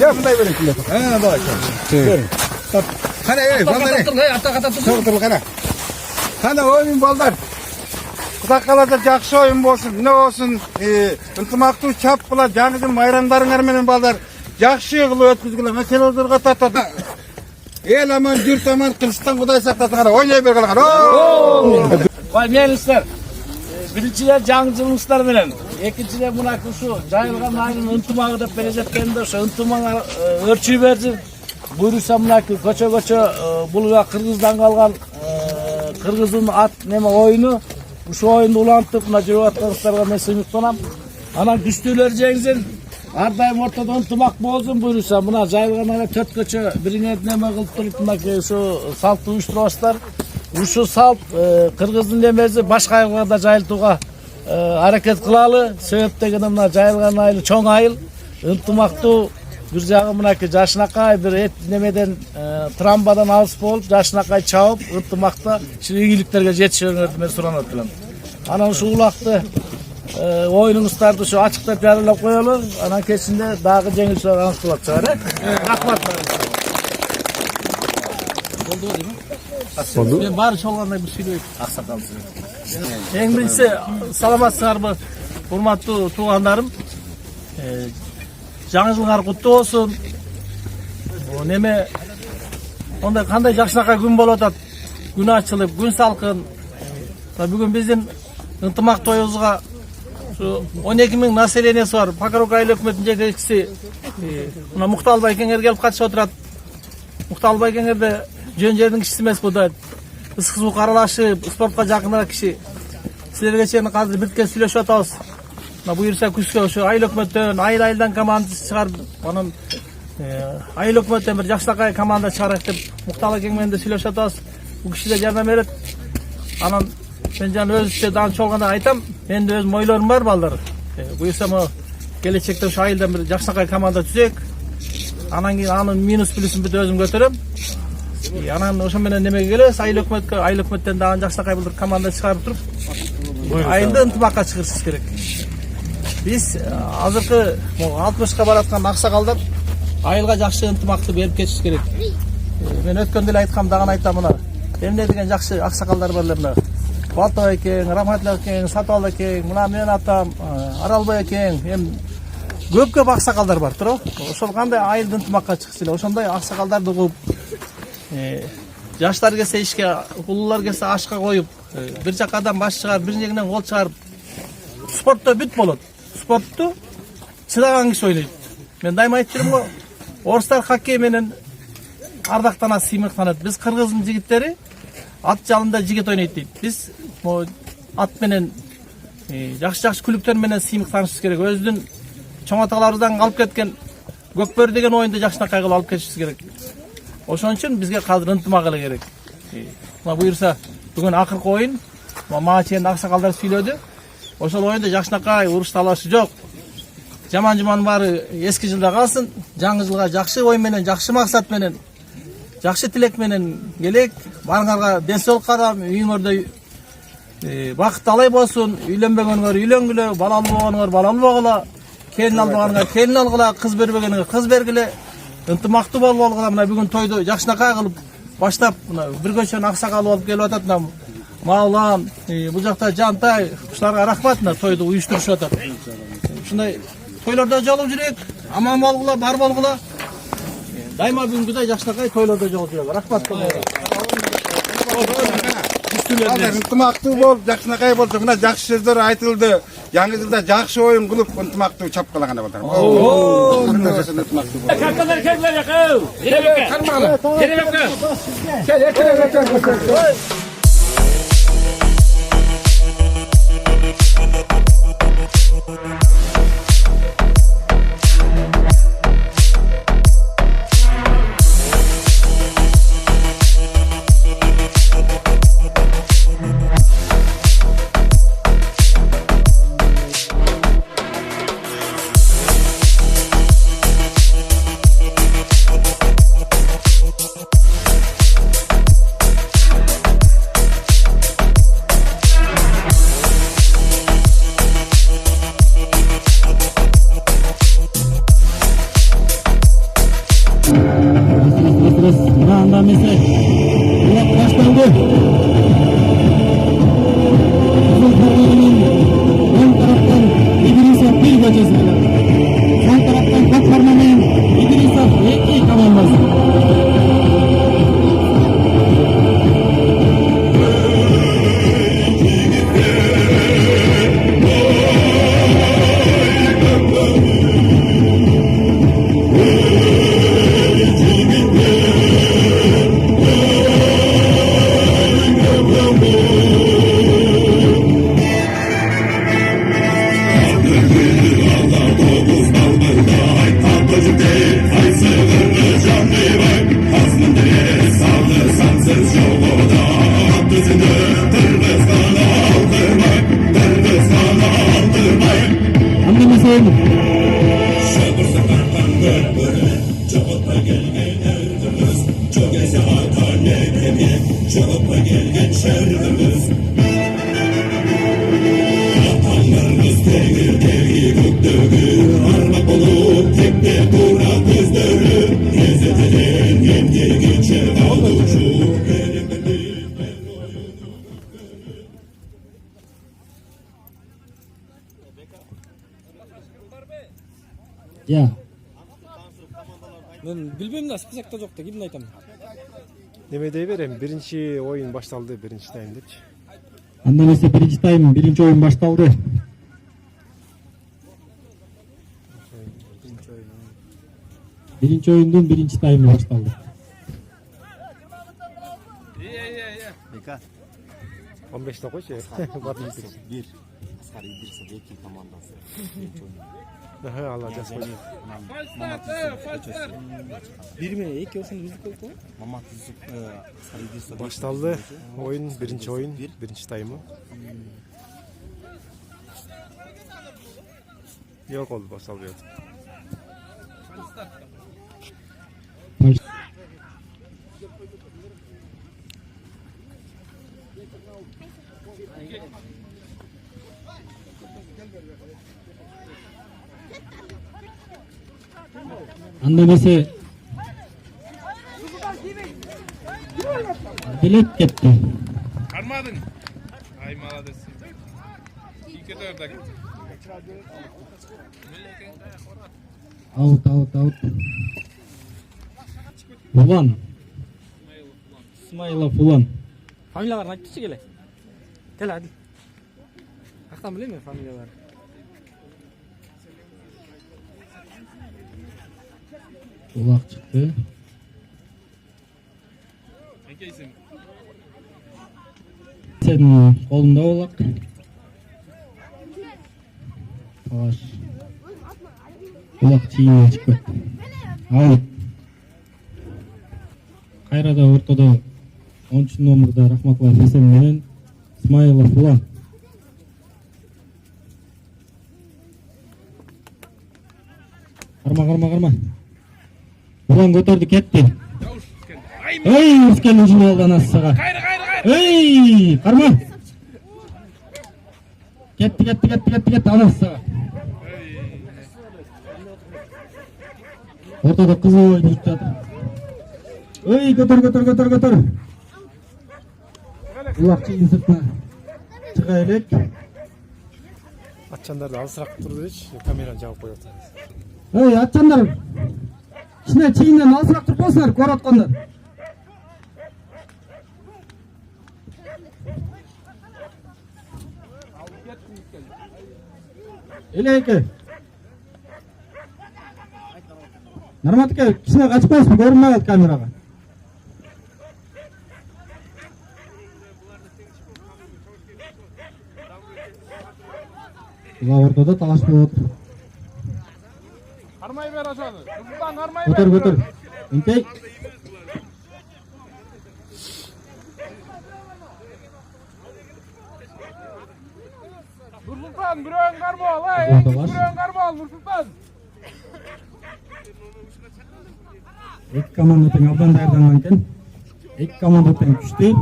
Ya bunday verin şimdi. Ha bak. Verin. Kana ballar. Çoğutur kana. Kana oyun ballar. Kudak kalada jakşı oyun bolsun, ne olsun, ынтымактуу çap kıla, жаңы bayramlarınar menen ballar. Jakşı kılıp ötküzgüle, meselelерге татат. El aman, jürt aman, Kılıçdan Kuday saklatsın kana, oynay ber kana. Vay meğerlisler. Birinciler жаңы menen. Ekinciler mına şu jayılgan ayının ынтымагы деп бережеткенде ошо ынтымагы örçüy berdi. Buyursa mına koço bul Kırgızdan kalgan Kırgız'ın at neme oyunu. Şu oyunu ulantıp mına жүрүп аткандарга мен сыймыктанам. Анан күчтүүлөр жеңсин. Ар дайым ортодо ынтымак болсун буйруса мына жайылган эле төрт көчө бириңе неме кылып туруп мынакей ушу салтты уюштурабыздар. Ушу салт Кыргыздын немеси башка айылга да жайылтууга аракет кылалы. Себеп дегенде мына жайылган айыл чоң айыл, ынтымактуу бир жагы мынакей жашынакай бир эт немеден трамбадан алыс болуп, жашынакай чабып, ынтымакта ийгиликтерге жетишиңерди мен суранат элем. Анан ушу улакты oyunуңуздарды ушу ачыктап жарыялап коелу. Анан кечинде дагы жеңүүчүлөр аныкталат чыгар, Рахмат. Болду дейм. Болду. Мен баары чолгондой бир сүйлөйт аксакал. Эң биринчи саламатсыңарбы, урматтуу туугандарым. Жаңы жылыңар куттуу болсун. Неме ондай кандай жакшынакай күн болуп атат. Күн ачылып, күн салкын. Бүгүн биздин ынтымак тоюбузга 12 000 населениясы бар. Пакарок айыл өкмөтүнүн жетекчиси мына Мукталбай кеңер келип катышып отурат. Мукталбай кеңерде жөн жердин кишиси эмес бу да. Ысык суук аралашып, спортко жакыныраак киши. Силерге чейин азыр бирке сүйлөшүп атабыз. Буюрса күзгө ошо айыл өкмөттөн, айылдан командасы чыгарып, анан айыл өкмөттөн бир жакшынакай команда чыгарайык деп Мукталбай кең менен да сүйлөшүп атабыз. Бул киши да жардам берет. Анан мен жана өзүчө дагы чолгондо айтам, менин да өзүм ойлорум бар балдар. Буюрса мо келечекте ошо айылдан бир жакшынакай команда түзөйүк. Анан кийин анын минус плюсун бүт өзүм көтөрөм. Анан ошо менен немеге келебиз, айыл өкмөттөн дагы жакшынакай бир команда чыгарып туруп, айылды ынтымакка чыгырышыбыз керек. Биз азыркы 60ка бараткан аксакалдар айылга жакшы ынтымакты берип кетиш керек. Мен өткөндө эле айткам, дагы айтам мына. Эмне деген жакшы аксакалдар бар эле мына. Балтабай экен, Рахматли экен, Сатыбал экен, мына менин атам Аралбай экен, көп аксакалдар бар, туурабы? Ошол кандай айылды ынтымакка чыкса эле, ошондой аксакалдарды кууп, жаштар келсе ишке, улуулар келсе ашка коюп, бир жакадан баш чыгарып, бир жегинен кол чыгарып, спортто бүт болот. Спортту чыдаган киши ойнойт. Мен дайыма айтып жүрөм го, орустар хоккей менен ардактанат, сыймыктанат. Биз Кыргыздын жигиттери ат жалында жигит ойнойт дейт. Биз ат менен жакшы күлүктөр менен сыймыктанышыбыз керек. Өзүнүн чоң аталарыбыздан калып кеткен көкбөрү деген оюнду жакшынакай кылып алып кетишибиз керек. Ошон үчүн бизге азыр ынтымак эле керек. Мына буюрса бүгүн акыркы оюн, мага чейин аксакалдар сүйлөдү. Ошол оюнда жакшынакай уруш талашы жок. Жаман-жуман баары эски жылда калсын. Жаңы жылга жакшы ой менен, жакшы максат менен, жакшы тилек менен келек. Баарыңарга денсаулык каалайм, үйүңөрдө бакыт алай болсун, үйлөнбөгөнгөр үйлөнгүлө, балалуу болгонгор балалуу болгула, келин албаганыңар келин алгыла, кыз бербегениңер кыз бергиле, ынтымактуу болгула. Мына бүгүн тойду жакшынакай кылып баштап, мына бир көчөнүн аксакалы болуп келип атат. Маалам, бул жакта Жантай, ушуларга рахмат, мына тойду уюштурушуп атат. Ушундай тойлордо жолуп жүрөк, аман болгула, бар болгула. Дайыма бүгүнкүдөй жакшынакай тойлордо жолуп жүрөк. Рахмат. Ынтымактуу болуп, жакшынакай болсо, мына жакшы сөздөр айтылды. Жаңы жылда жакшы оюн кылып, ынтымактуу чапкалаган балдар. Мына анда эмесе. Улак башталды. Оң тараптан Идрисов 1 көчөсү менен. Сол тараптан Көкформа менен Идрисов 2 командасы. Ya. Мен билбейм да, списокто жок да, кимди айтам. Неме дей берем, биринчи оюн башталды, биринчи тайм депчи. Анда эмесе биринчи тайм, биринчи оюн башталды. Биринчи оюндун биринчи таймы башталды. 15 койчу. Bir Asgar İdrisov 2 komandası. Allah жазып койду. Бир менен эки ошону үзүп койду. Mamat Yusuf Asgar İdrisov Башталды оюн, биринчи оюн, биринчи таймы. Yok oldu башталды. Анда эмесе билет кетти. Кармадың. Ай, молодец. İlk orada gitti. Аут. Улан. Исмаилов Улан. Фамилияларын айтчы келе. Кел Адил. Кактан билем мен фамилияларын. Улак чыкты. Эңкейсің. Сенин колунда улак. Талаш. Улак чийине чыгып кетти. Аут. Кайрада ортодо 10 номерда Рахматуллаев Эсен менен Исмаилов Улан. Карма. Улан көтөрдү, кетти. Ой, ускенин жиналды анасыга. Эй, карма. Кетти анасыга. Ортодо кызыл ойнуп жатыр. Ой, көтөр. Улак чейин сыртына чыга элек. Атчандарды алысыраак турду дечи, камераны жабып коюп атат. Ой, атчандар. Кичине чейинден алысыраак туруп болсуңар, көрүп аткандар. Элеке. Норматке кичине качып коесуң, көрүнбөй калат камерага. Ула ортодо талаш болот. Кармай бер ошону. Кыздан кармай бер. Көтөр. Интей. Нурсултан, бирөөң кармал, бирөөң кармал, Нурсултан. Эки команда тең абдан даярданган экен. Эки команда тең күчтүү.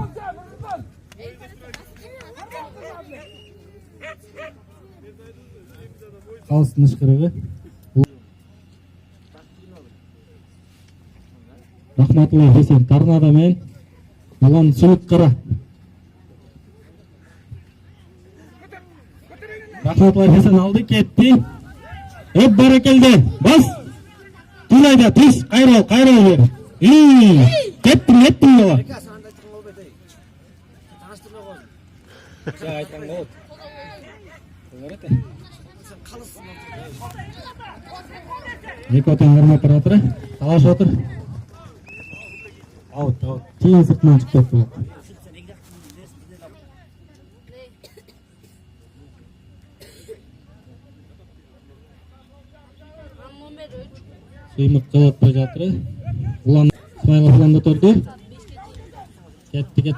Калыстын ышкырыгы. Рахматулла Хесен Торнадо менен Улан Сүлүк Кара. Рахматулла Хесен алды, кетти. Баракелде. Бас. Тулайда тиз, кайрыл бер. Кеттим бала. Эки отан кармап баратыр. Талаш отур. Аут. Чейин сыртынан чыгып кетти. Суймык жалатпай жатыр. Улан Смайлов уланда турду. Кетти.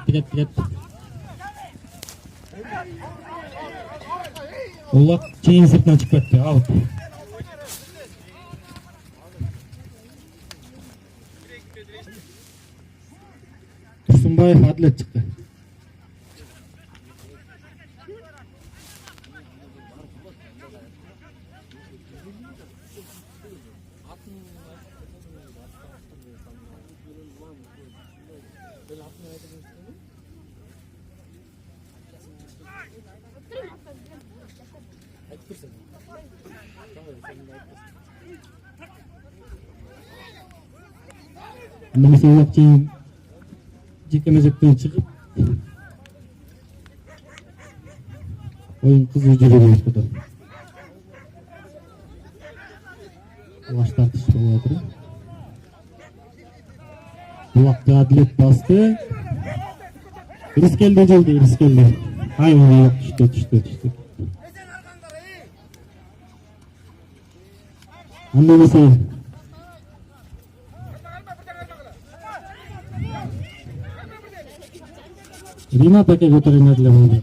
Улак чейин сыртынан чыгып кетти. Аут. Турсунбаев Адлет чыкты. Немесе улак чейин жеке мезеттен чыгып оюн кызуу жүрүп баштады. Баш тартыш болуп атат. Улакты Адлет басты. Ирискелде жылды. Айыл түштү. Анда эмесе Ринат аке көтөрүнө деле болду.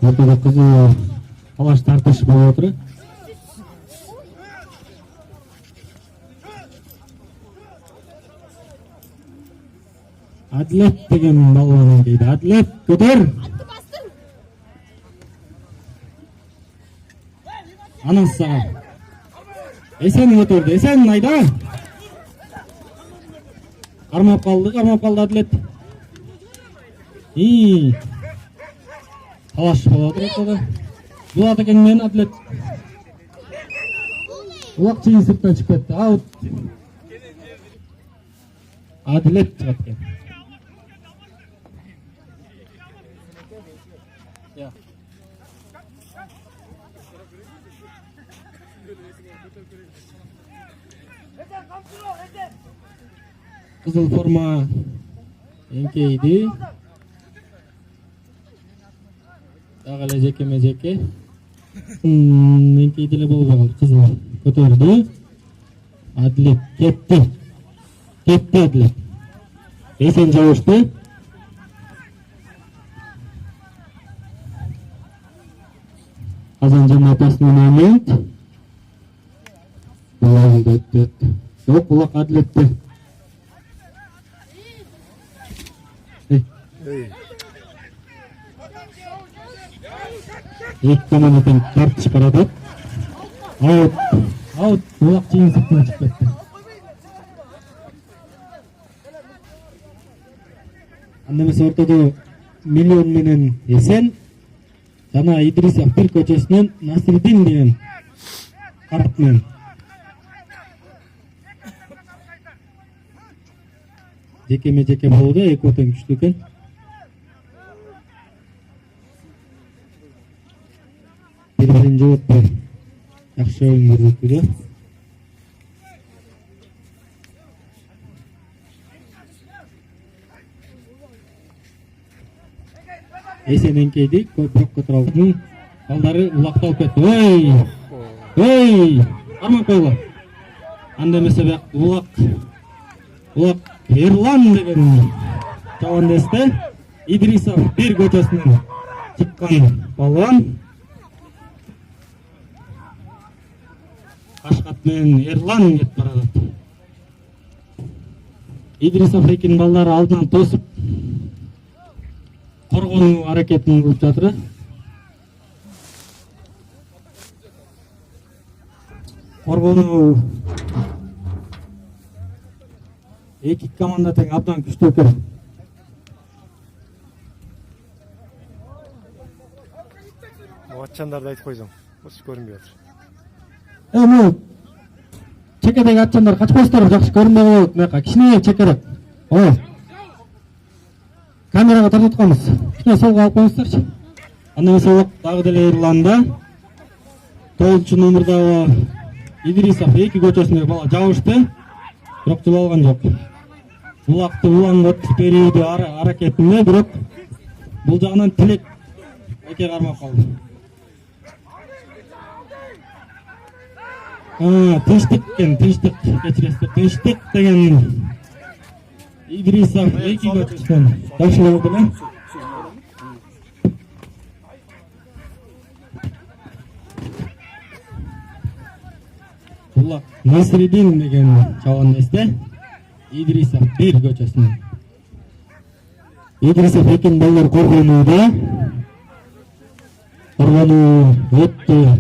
Ортодо кызуу талаш тартыш болуп отур. Адлет деген балуан дейді. Адлет көтөр. Анаса. Эсен көтөрдү. Эсен айда. Кармап калды Адлет. Талаш болуп отур. Булат экен менен Адлет. Улак чейин сырттан чыгып кетти. Аут. Адлет чыгат экен. Кызыл форма эңкейди. Дагы эле жеке. Эңкейди эле болбой калды. Кызыл көтөрдү. Адлет кетти Адлет. Эсен жабышты. Казан жамаатынын момент. Yok Bulak Adlet'ti. İlk komandanın tartış paradı. Out. Bulak çiğin sırtına çıktı. Annemiz ortada milyon menen Esen. Sana İdris Akbir koçasının Nasriddin diyen kartmen. Жеке болду, эки отан күчтүү экен. Бири-бирин жооптор жакшы оюн көрсөттү. Эсен эңкейди, көпүрөк көтөрүлдү. Балдары улакталып кетти. Ой! Арман койгула. Анда эмесе улак Ерлан деген жауандесте Идрисов бир көчөсүнөн чыккан балуан. Кашкат менен Ерлан кетип барат. Идрисов экинин балдары алдынан тосуп коргонуу аракетин кылып жатыр. Коргонуу эки команда тең абдан күчтүү экен. Атчандарды айтып койсоң. Осы көрүнбөй жатыр. Эми чекедеги атчандар качпастыр, жакшы көрүнбөй болот. Мынакка кичине чекерек. Камерага тартатканбыз. Кичине солго алып коюңуздарчы. Андан эмес дагы деле Ирланда 9-номердагы Идрисов 2 көчөсүндөгү бала жабышты. Бирок жылып алган жок. Булакты улангот берүүдө аракетинде, бирок бул жагынан Тилек эке кармап калды. Тынчтык экен, тынчтык кечиресиздер. Тынчтык деген Идрисов 2 көчөсүнөн жакшы болду эле. Булак Насридин деген чабан эсте. Идрисов 1 көчөсүнөн. Идрисов экин балдар коргонууда. Коргонуу өтө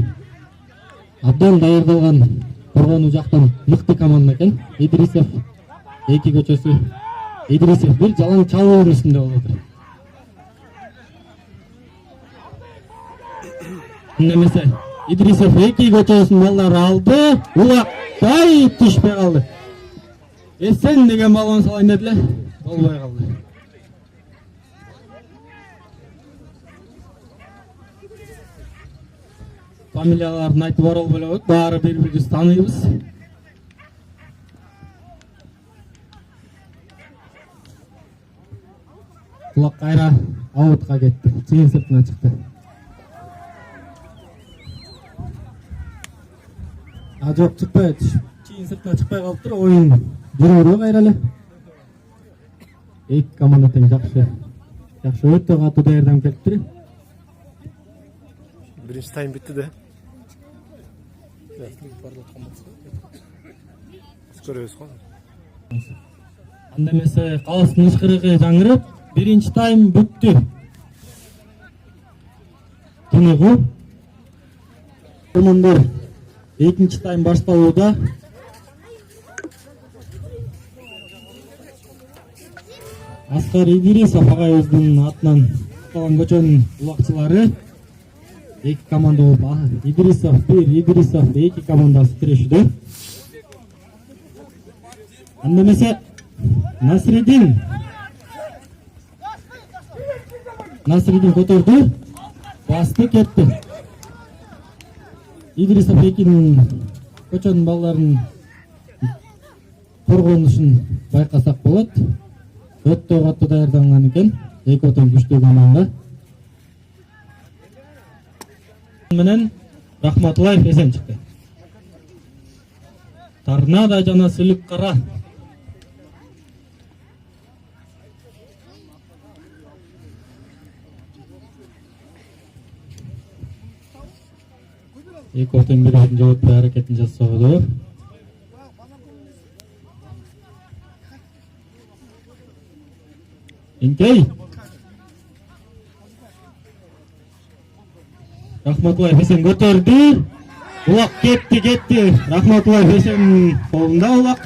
абдан даярдалган, коргонуу жактан мыкты команда экен. Идрисов 2 көчөсү. Идрисов 1 жалаң чабуунун үстүндө болуп отур. Немесе Идрисов 2 көчөсүнүн балдары алды. Улак дай түшпөй калды. Эсен деген балон салайын дедиле, болбой калды. Фамилияларын айтып барып эле, баары бири-бирибизди тааныйбыз. Улак кайра аутка кетти, чейин сыртына чыкты. Жок, чыкпай, чейин сыртына чыкпай калыптыр, оюн жүрөбүрө кайра эле. Эки команда тең жакшы өтө катуу даярданып келиптир. Биринчи тайм битти да. Көрөбүз го. Анда эмесе калыстын ышкырыгы жаңырып, биринчи тайм бүттү. Тыныгуу. Командар экинчи тайм башталууда. Аскар Идрисов агайыбыздын атынан калган көчөнүн улакчылары эки команда болуп, Идрисов 1, Идрисов 2 командасы тирешүүдө. Анда эмесе Насридин көтөрдү, басты кетти. Идрисов 2-нин көчөнүн балдарынын коргонушун байкасак болот. Өтө катуу даярданган экен, эки отон күчтүү команда. Менен Рахматуллаев эсен чыкты. Торнадо жана Сүлүк кара. Эки отон бирөөдүн жооптуу аракетин жасоодо. Инкей. Рахматуллаев эсен көтөрдү. Улак кетти. Рахматуллаев эсен колунда улак.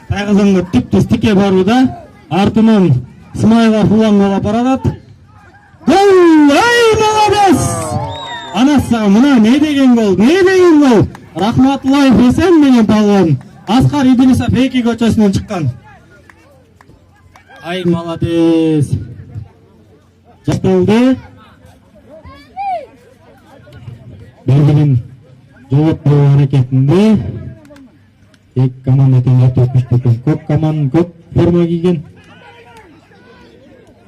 Тайгызанга түптүз тике барууда. Артынан Смайлов уланга алып барат. Гол! Ай, молодец! Анасы мына не деген гол? Рахматуллаев эсен менен палван. Аскар Идрисов 2 көчөсүнөн чыккан. Ай, молодец! Жакталды. Бербирин жооптуу аракетинде эки команда тең өтө күчтүү экен. Көк команда көк форма кийген.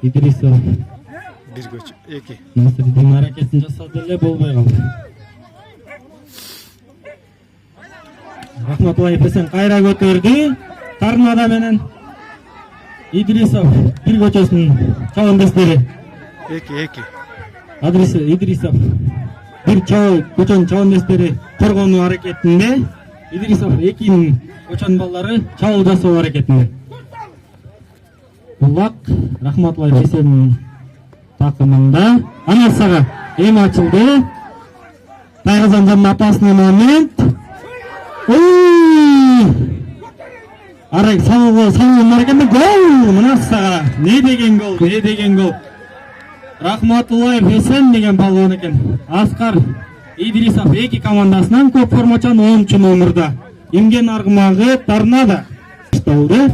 Идрисов 1 көч, 2. Насридин аракетин жасады эле, болбой калды. Рахматуллаев эсен кайра көтөрдү. Торнадо менен Идрисов 1 көчөсүнүн чабандестери. 2. Идрисов 1 көчөнүн чабандестери коргонуу аракетинде. Идрисов 2-нин көчөн балдары чабуу жасоо аракетинде. Булак Рахматуллаев есебінің такымында. Анасаға эми ачылды. Тайгазан жанын апасына момент. Арай салуын екен гол! Мынасаға. Не деген гол? Не деген гол? Рахматуллаев есен деген балуан екен. Аскар Идрисов эки командасынан көп формачан 10 номерда. Имген аргымагы Торнадо. Штолды.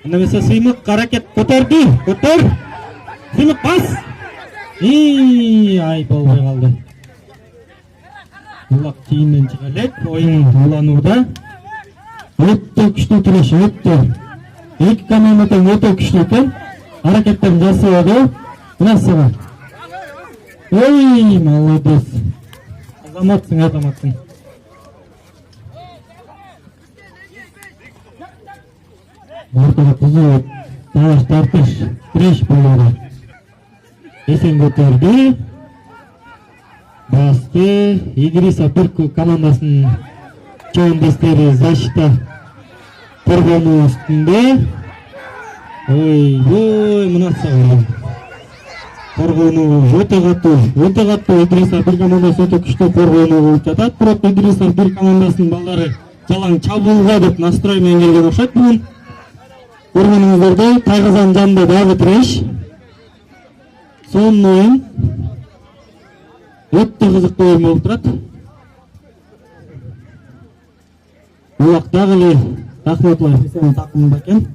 Немесе Сыймык харакет көтөрдү. Көтөр. Сыймык пас. Ай, болбой калды. Булак кейинен чыга элек, оюн уланууда. Өтө күчтүү күрөш, өтө. Эки командадан өтө күчтүү экен. Аракеттерин жасабады. Мынасыга. Ой, молодец. Азаматсың, азаматсың. Ортада кызуу талаш тартыш, тиреш болду. Эсен көтөрдү. Басты Идрисов Түрк командасынын чоңдестери защита коргонуу үстүндө. Ой, мынасыга. Коргонуу өтө катуу Идрисов бир командасы өтө күчтүү коргонуу болуп жатат. Бирок Идрисов бир командасынын балдары жалаң чабуулга деп настрой менен келген окшойт бүгүн. Көргөнүңүздөрдөй Тайгазан жанында дагы тиреш. Сонун оюн. Өтө кызыктуу оюн болуп турат. Булак дагы эле Рахматуллаев есебинин такымында экен.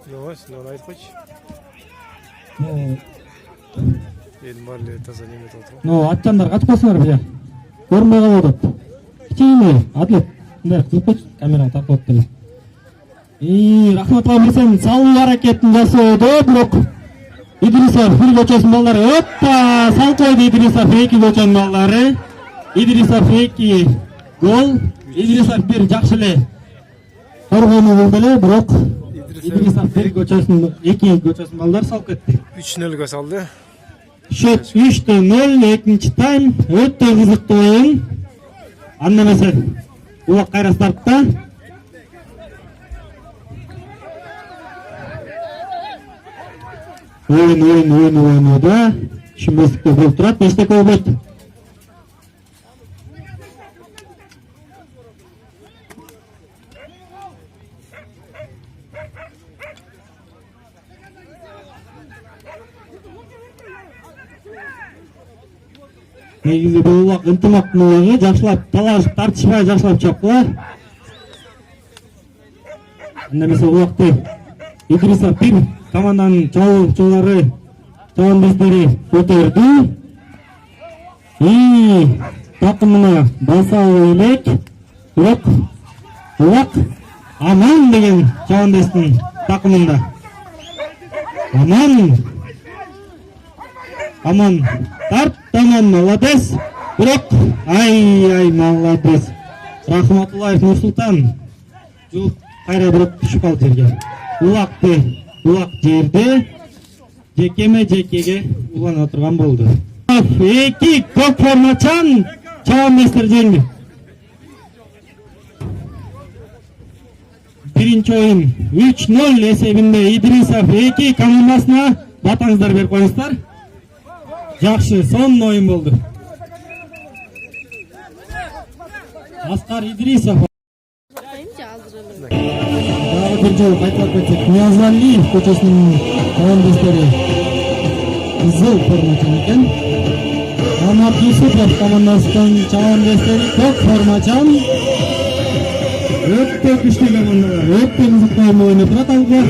Жок, сен айтпачы. Элим бар эле таза неметип отуруп. Атчандар качпасыңар бия. Көрмөй калып атат. Кичине атлет. Мындай кылып койчу, камераны тартып атып эле. Рахматуллаев есебинин салуу аракетин жасоодо, бирок Идрисов бир көчөсүнүн балдары өппа сал койду. Идрисов эки көчөнүн балдары. Идрисов 2 гол. Идрисов бир жакшы эле коргонуу болду эле, бирок Идрисов бир көчөсүнүн эки көчөсүнүн балдары салып кетти. 3-0 салды. Счет 3-0, экинчи тайм. Өтө кызыктуу оюн. Анда эмесе Булак кайра стартта. Oyun düşünmezlikte bulup durat. Beşte kovbet. Негизи Булак ынтымактуулугу жакшылап, талашып, тартышпай жакшылап чапкыла. Анда эмесе Булакты Идрисов бир команданын чоңдары, чоңдестери көтөрдү. Такымына баса алуу элек. Бирок Булак Аман деген чоңдестин такымында. Аман тарт, Аман молодец. Бирок ай молодец. Рахматуллаев Нурсултан жууп кайра бирок түшүп калды жерге. Булак жерде жекеме-жекеге улана турган болду. Эки көк формачан чоңдестер жеңди. Биринчи оюн 3-0 эсебинде Идрисов эки командасына батаңыздар берип коюңуздар. Жакшы, сонун оюн болду. Аскар Идрисов bir жолу кайталап кетсек, Ниязалиев көчөсүнүн командастары кызыл формачан экен. Амат Юсупов командасынын чоңдестери көк формачан. Өтө күчтүү командалар, өтө кызыктуу оюн ойноп турат алга.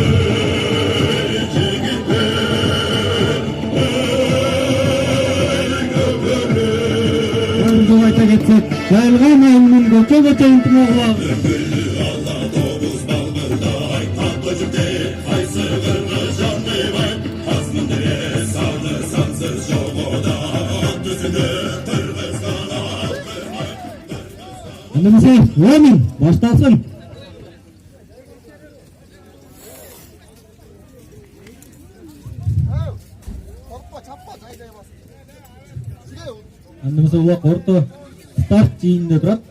Bir жолу айта кетсек, жайылган оюндун көчө ынтымагы. Немесе ойын башталсын. Немесе Булак орто старт жиынында турат.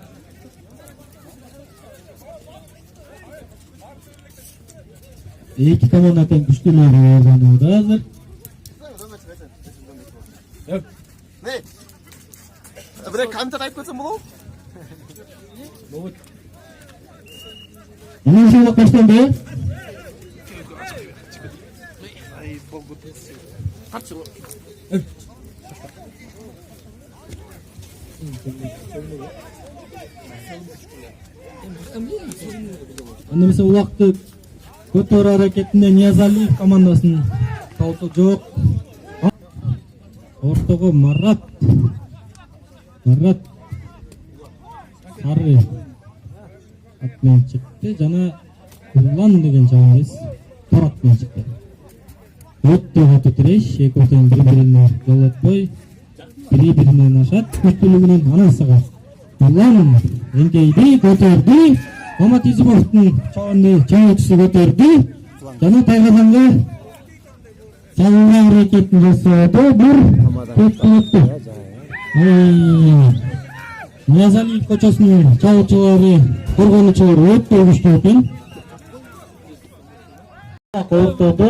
Эки команда тең күчтүүлөр ойноодо азыр. Бирок комментар айтып кетсем болобу? Эмне болуп башталды? Анда эмесе улакты көтөрүү аракетинде Ниязалиев командасынын талты жок. Ортого Марат сары атмен чыкты жана Улан деген жабайыз Тарат менен чыкты. Өтө катуу тиреш, эки тең бири-бирине жолотпой, бири-биринен ашат күчтүүлүгүнөн анасыга. Улан эңкейди, көтөрдү. Мамат Юсуповдун чабуучусу көтөрдү. Жана Тайгазанга салуу аракетин жасоодо бир көттү. Ниязалиев көчөсүнүн чабуучулары, коргонуучулары өтө күчтүү экен. Ортодо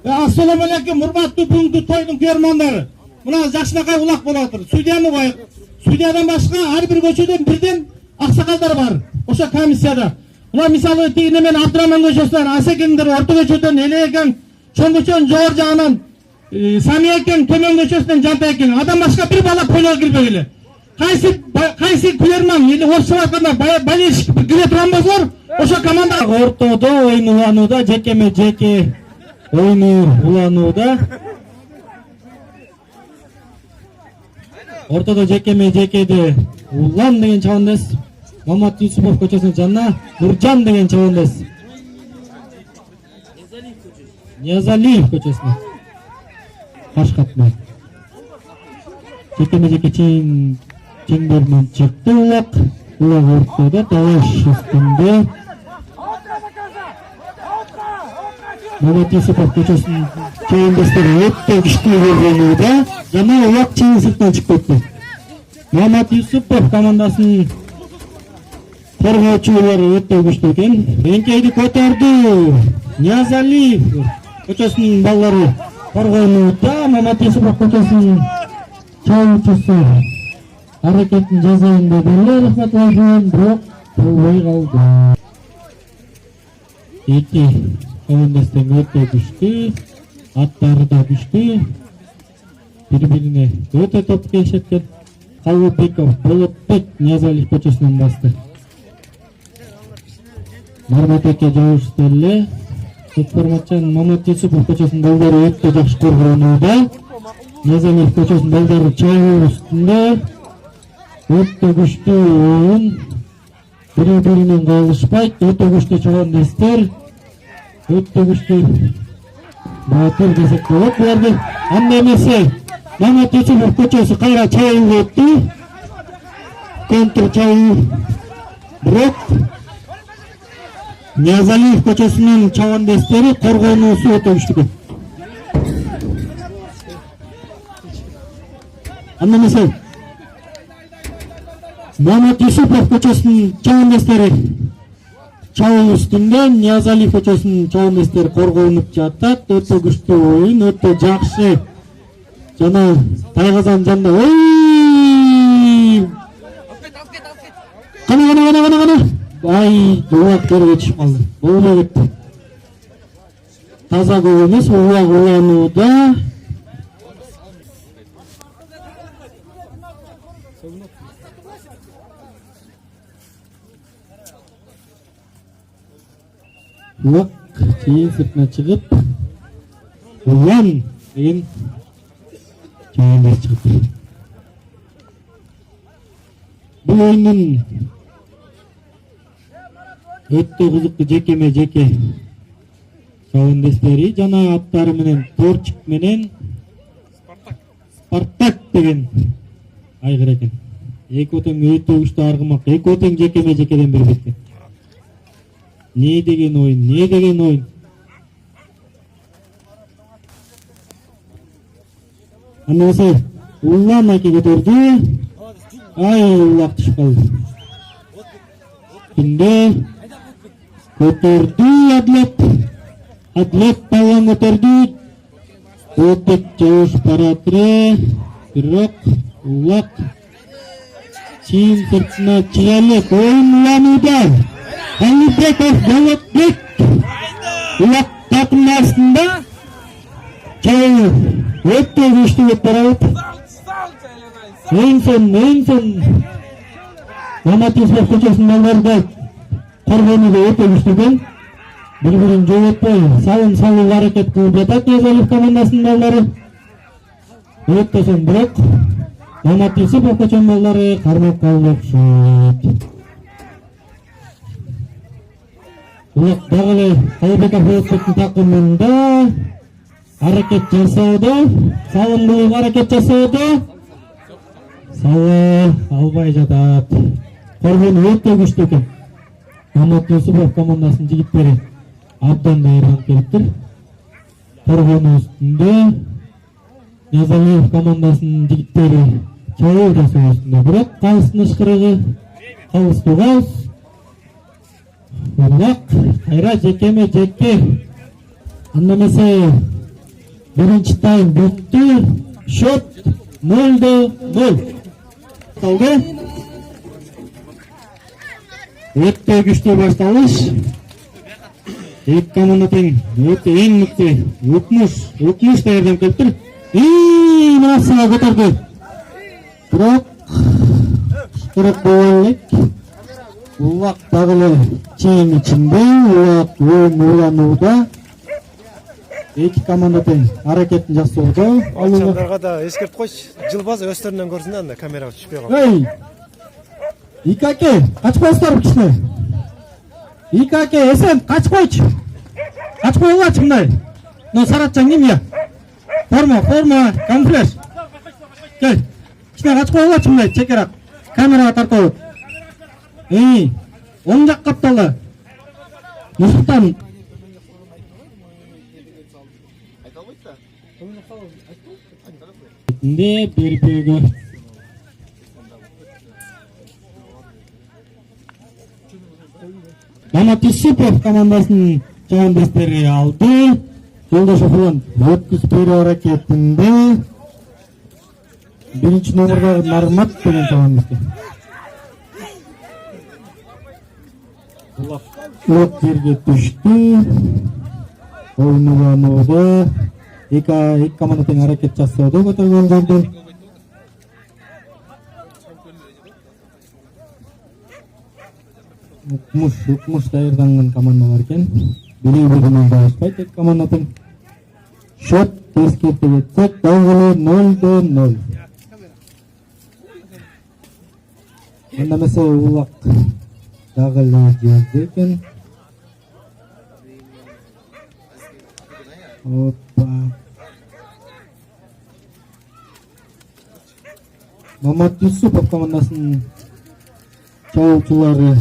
Assalamu alaikum, урматтуу бүгүнкү тойдун көрөрмандары. Мына жакшынакай улак болуп атыр. Судьяны коюп. Судьядан башка ар бир көчөдөн бирден аксакалдар бар. Ошо комиссияда. Мына мисалы тигине мен Абдыраман көчөсүнөн Асекеңдер орто көчөдөн Элеэкең, чоң көчөнүн жогору жагынан Самиэкең, төмөн көчөсүнөн Жантайкең. Адам башка бир бала койлого кирбегиле. Кайсы көрөрман или орусча айтканда болельщик кире турган болсолор, ошо команда ортодо оюн уланууда, жеке ойunu уланууда. Ортодо жекеде Улан деген чабандас, Мамат Юсупов көчөсүнүн жанына Нуржан деген чабандас. Ниязалиев көчөсүнө баш катмай. Жеке чеңберден чыкты улак. Улак ортодо талаш үстүндө. Мамат Юсупов көчөсүнүн чабандастары өтө күчтүү көргөнүдө жана улак чейин сырттан чыгып кетти. Мамат Юсупов командасынын коргоочулары өтө күчтүү экен. Эңкейди көтөрдү. Ниязалиев көчөсүнүн балдары коргонууда. Мамат Юсупов көчөсүнүн чабуучусу аракетин жасайын деп эле Рахматуллаев, бирок болбой калды. Эки командастан өтө күчтүү, аттары да күчтүү. Бири-бирине өтө топ келишет экен. Калыбеков Болотбек Ниязалиев көчөсүнөн басты. Марматеке жабуучусу эле Форматчан Мамат Юсупов көчөсүнүн балдары өтө жакшы коргонууда. Ниязалиев көчөсүнүн балдары чабуу үстүндө. Өтө күчтүү оюн. Бири-биринен калышпайт. Өтө күчтүү чабандастар. Өтө күчтүү батыр десек болот буларды. Анда эмесе Мамат Юсупов көчөсү кайра чабууга өттү. Контр чабуу. Бирок Ниязалиев көчөсүнүн чабандастары коргонуусу өтө күчтүү. Анда эмесе Мамат Юсупов көчөсүнүн чабандастары чабуу үстүндө, Ниязалиев көчөсүнүн чабандастары коргонуп жатат. Өтө күчтүү оюн, өтө жакшы. Жана Тайгазан жанында Кана. Ай, улак жерге түшүп калды. Болбой кетти. Таза гол эмес, улак уланууда. Улак чейин сыртына чыгып, Улан деген чабандас чыгып. Бул оюндун өтө кызыктуу жеке чабандастары жана аттары менен Торчик менен Спартак деген айгыр экен. Эки отең өтө күчтүү аргымак, эки отең жекеден бир бетке. Не деген ойын. Анысы Улан аке көтерді. Ай, улақ түшіп қалды. Түнде көтерді Адлет балан көтерді. Өтіп жауыш паратры. Бирок улақ чейін сыртына чиялып ойын улануда. Алибеков Болотбек улақ тақым астында жауы өтті күшті өт барауып. Ойынсон Мамат Юсупов көшесінің алдарда қорғануға өте күштіген. Бір-бірін жол өтпей салым әрекет қылып жатады Язалиев командасының балдары. Өтті соң бірақ Мамат Юсупов көшенің балдары қармап қалып шөт. Улық дағылы Алибеков Болотбектің тақымында әрекет жасауды, салым болып әрекет жасауды. Салы албай жатады. Қорғаны өте күшті екен. Мамат Юсупов командасының жігіттері абдан дайырған келіптір. Қорғаны үстінде Язалиев командасының жігіттері чауы жасау үстінде. Бірақ қалыстың ышқырығы қалысты қалыс. Ұрлақ қайра жекеме жекке. Андамесе бірінші тайм бітті. Шот 0-0. Қалды. Өтті күшті башталыш. Екі командатын өтті ең мүкті өтміш дайырдан көптір. Насыға көтерді. Бірақ шықырып болалық. Улақ дағылы чейін ішінде улақ улануда. Екі командатын әрекетін жасауды. Алшандарға да ескеріп қойшы. Жылбаз өстерінен көрсін анда камераға түшпей қалды. Ей! Икаке, қачпайсыздар кішіне. Икаке, есен, қачпайшы. Қачпай олачы мұндай. Но саратчан кем я? Форма, камуфляж. Кел, кішіне қачпай олачы мұндай, чекерақ. Камераға тартау. Ей, оң жақ қапталы. Нұрсұлтан. Ne bir bölge. Mamaat Юсупов командасының жауынгерлері алды. Жолдашев Улан өткіз беру әрекетінде бірінші номердағы Нармат деген жауынгер. От жерге düştü. Ойынуға екі командатын әрекет жасауды көтерген жерден. Ұқмыш дайырданған командалар екен. Білеу-білеумен дауыспайды екі командатын. Шот ескерті кетсек, дауғылы 0-0. Андамесе улақ дағылы жерді екен. Опа. Мамат Юсупов командасының чауылшылары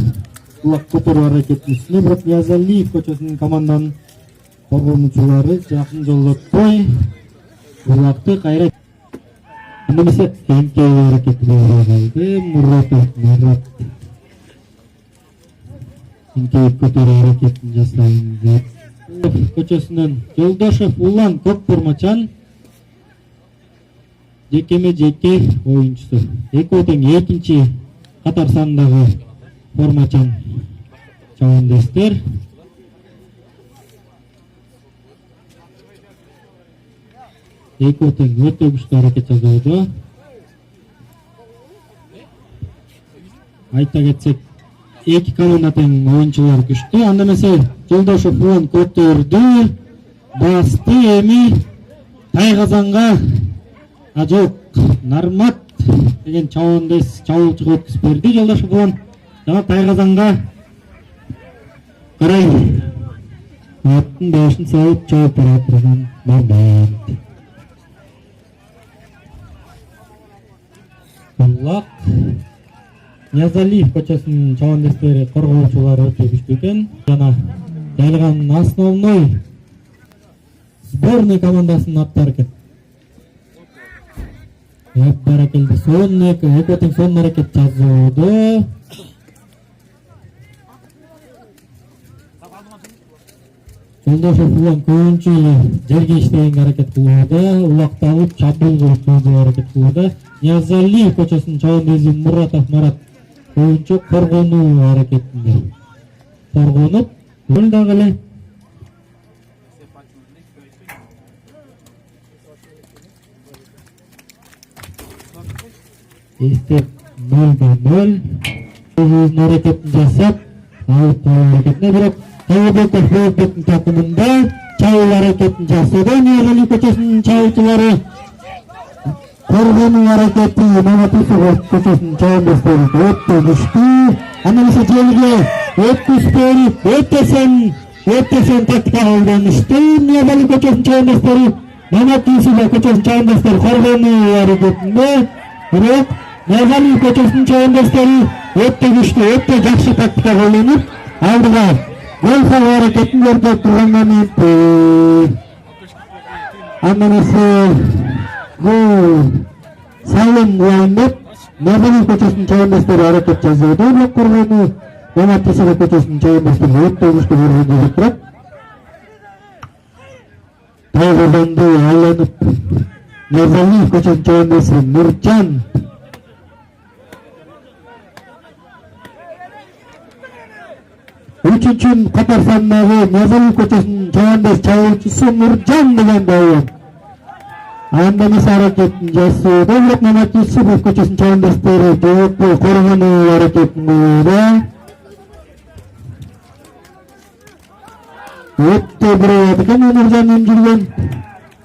улақ көтеру әрекеттің үстіне, бірақ Язалиев көшесінің команданың қорғанушылары жақын жолдатпай улақты қайрат. Немесе Энке әрекеті қалды. Мұрат. Энке көтеру әрекетін жасайын. Көшесінен Жолдашев Улан Көкбұрмачан жекеме-жеке ойыншысы. Екеудің екінші қатар санындағы Формачан жауынгерлер. Екеудің өте күшті әрекет жасауда. Айта кетсек, екі командатын ойыншылар күшті. Андамесе Жолдашев Улан көтерді. Басты еми Тайғазанға жоқ Нармат деген чауылчық өткіз берді. Жолдашев Улан жаңа Тайғазанға қарай аттың башын салып чауып баратырған момент. Улақ Ниязалиев көчөсүнүн чабандестери коргоочулары өтө күчтүү экен. Жана жайылган основной сборный командасынын аттары экен. Баракелди. Сонун эки тең сонун аракет жазууда. Жолдошов улам көбүнчө жерге иштегенге аракет кылууда, улакты алып чабуул кылууга аракет кылууда. Ниязалиев көчөсүнүн чабандези Муратов Марат көбүнчө коргонуу аракетинде. Коргонуп, гол дагы эле. Эстеп 0-0. Өзүнүн аракетин жасап, алып коюу аракетине бирок Талабеков Фейсбуктун такымында чабуул аракетин жасады. Ниязалиев көчөсүнүн чабуучулары коргонуу аракети Маматисов көчөсүнүн чабандестери өтө күчтүү. Андан эсе желге өткүзбөй, өтөсен тактика колдонушту. Ниязалиев көчөсүнүн чабандестери Маматисов көчөсүнүн чабандестери коргонуу аракетинде, бирок Ниязалиев көчөсүнүн чабандестери өтө күчтүү, өтө жакшы тактика колдонуп, алдыга гол салуу аракетин көрсөтүп турган момент. Андан эсе гол салым кылайын деп Ниязалиев көчөсүнүн чабандестери аракет жасады, бирок коргонуу Маматисов көчөсүнүн чабандестери өтө күчтүү көргөн деп турат. Тайгазанды айланып Ниязалиев көчөсүнүн чабандестери Нуржан үчүнчү катар сандагы Ниязалиев көчөсүнүн чабандес чабуучусу Нуржан деген болгон. Андан эсе аракетин жасоодо, бирок Маматисов көчөсүнүн чабандестери жоопту коргонуу аракетин кылууда. Өтө бирөө экен Нуржан жүргөн.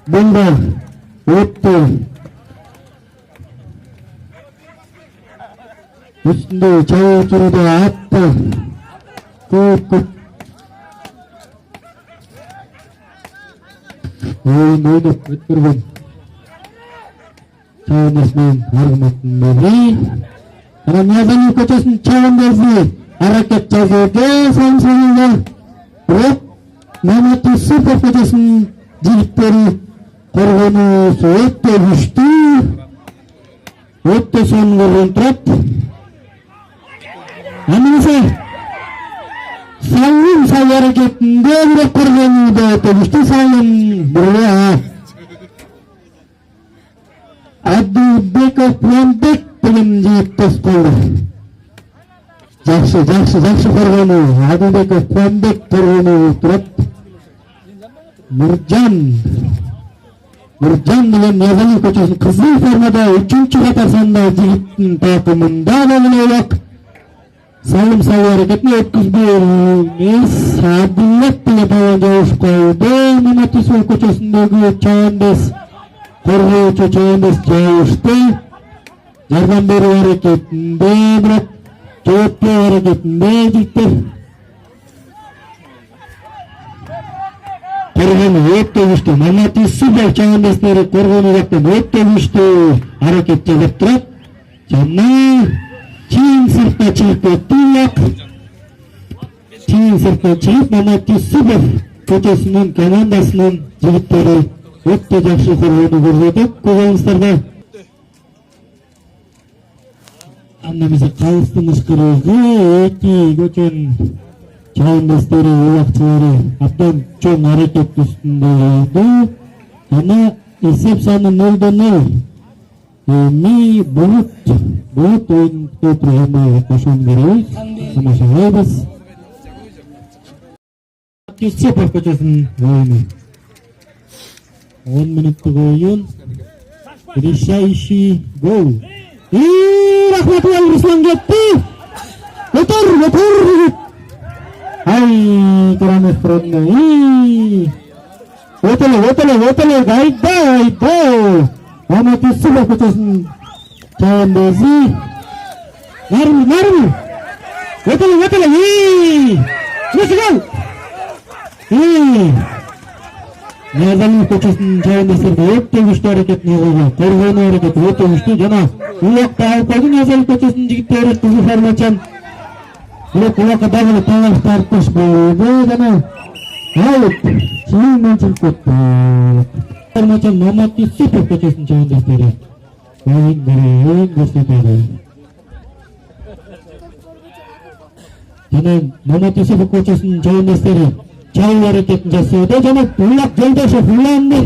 Бunda өтө үстүндө чабуучулууда атты көп ойноп өткөргөн чабандес менен аргыматтын бири. Анан Ниязалиев көчөсүнүн чабандеси аракет жасоодо самсагында, бирок Маматисов көчөсүнүн жигиттери коргонуусу өтө күчтүү, өтө сонун көргөн турат. Андан эсе салым салуу аракетинде, бирок коргонууда өтө күчтүү. Салым бирөө Абдубеков Куанбек деген жигит тосколду. Жакшы коргонуу. Абдубеков Куанбек коргонуу турат. Нуржан деген Ниязалиев көчөсүнүн кызыл формада 3-чү катар сандагы жигиттин такымында болуп салым салуу аракетин өткүзбөй эмес. Абдуллат деген балан жабышып коюуда. Маматисов көчөсүндөгү чабандес коргоочу чабандес жабышты. Жардам берүү аракетинде, бирок жооптуу аракетинде жигиттер коргонуу өтө күчтүү. Маматисов чабандестери коргонуу жактан өтө күчтүү аракет жасап турат. Жана чейин сыртка чыгып кетти. Чейин сыртка чыгып Маматисов көчөсүнүн командасынын жигиттери өтө жакшы коргонуу көрсөтүп көзөңүздөрдө. Андан эсе калыстын ышкырыгы эки көчөнүн чабандестери улакчылары абдан чоң аракет үстүндө болду. Жана эсеп саны 0-0. Эми Булут ойын программага кошуун беребиз. Тамашалайбыз. Юсупов көчөсүнүн ойыны. 10 минуттук ойын. Решающий гол. Рахматулла Руслан кетти. Отур. Ай, Турамов продно. Отеле, гайда. Маматисов көчөсүнүн чабандеси. Нармы. Отеле. Несі гол? Ниязалиев көчөсүнүн жаандаштерде өтө күчтүү аракет кылган. Коргонуу аракети өтө күчтүү жана улакта алып койду Ниязалиев көчөсүнүн жигиттери кызыл формачан. Бирок улакка дагы таңаш тарттыш болду жана алып чыгымдан чыгып кетти. Формачан Мамат Юсупов көчөсүнүн жаандаштери ойын көрсөтөдү. Жана Мамат Юсупов көчөсүнүн жаандаштери чайыл аракетин жасоодо жана Улак Жолдошов уланды.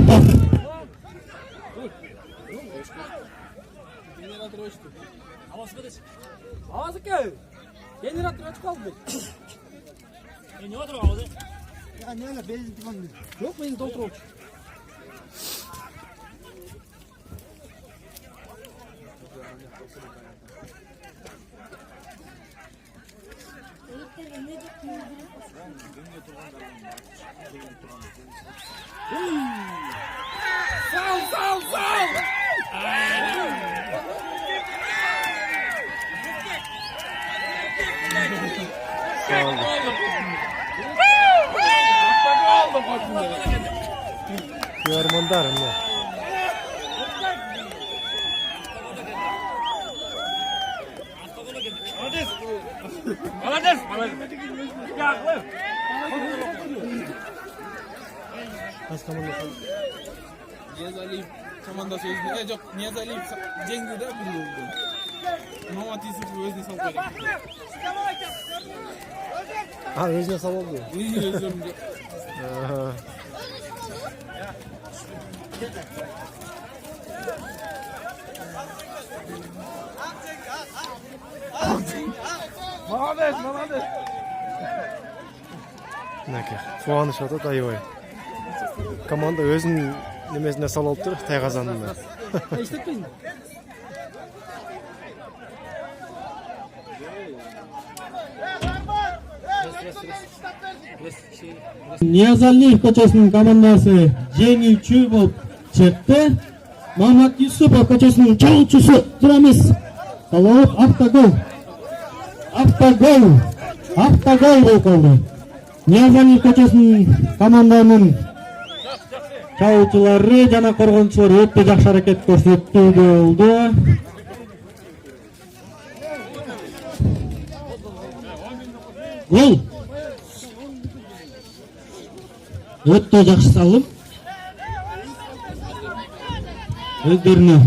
Ağzıke. Generator açık kaldı. Ne oldu ağzı? Ya ne öyle benzin tıkandı. Yok benzin doldurup. Sal. Yarmandarım ya. Молодец. Yaklı. Ниязалиев командасы өзүнө жок, Ниязалиев жеңди да бул болду. Мамат Юсупов өзүнө салып койду. Өзüne sal oldu. Өзүм жок. Молодец. Мінекей, қуаныш атат аябай. Команда өзінің немесіне сал алып тұр, тайқазанында. Ниязалиев көчөсүнүн командасы жеңүүчү болуп чыкты. Мамат Юсупов көчөсүнүн чалуучусу Турамис салып автогол болуп калды. Ниязалиев көчөсүнүн команданын чалуучулары жана коргончулары өтө жакшы аракет көрсөттүү болду. Гол. Өтө жакшы салым. Өздөрүнө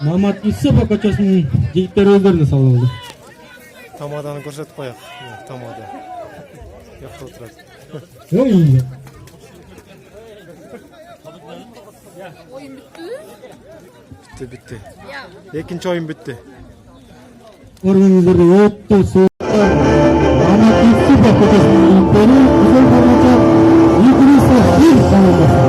Мамат Юсупов көчөсүнүн жигиттери өздөрүнө салып алды. Тамаданы көрсетіп қояқ. Тамада. Яқта отырады. Ой. Oyun bitti. Bitti. Екінші ойын бітті. Көргөнүздөр өтө сууктар. Мамат Юсупов көчөсүнүн жигиттери кызыл формача Идрисов бир командасы.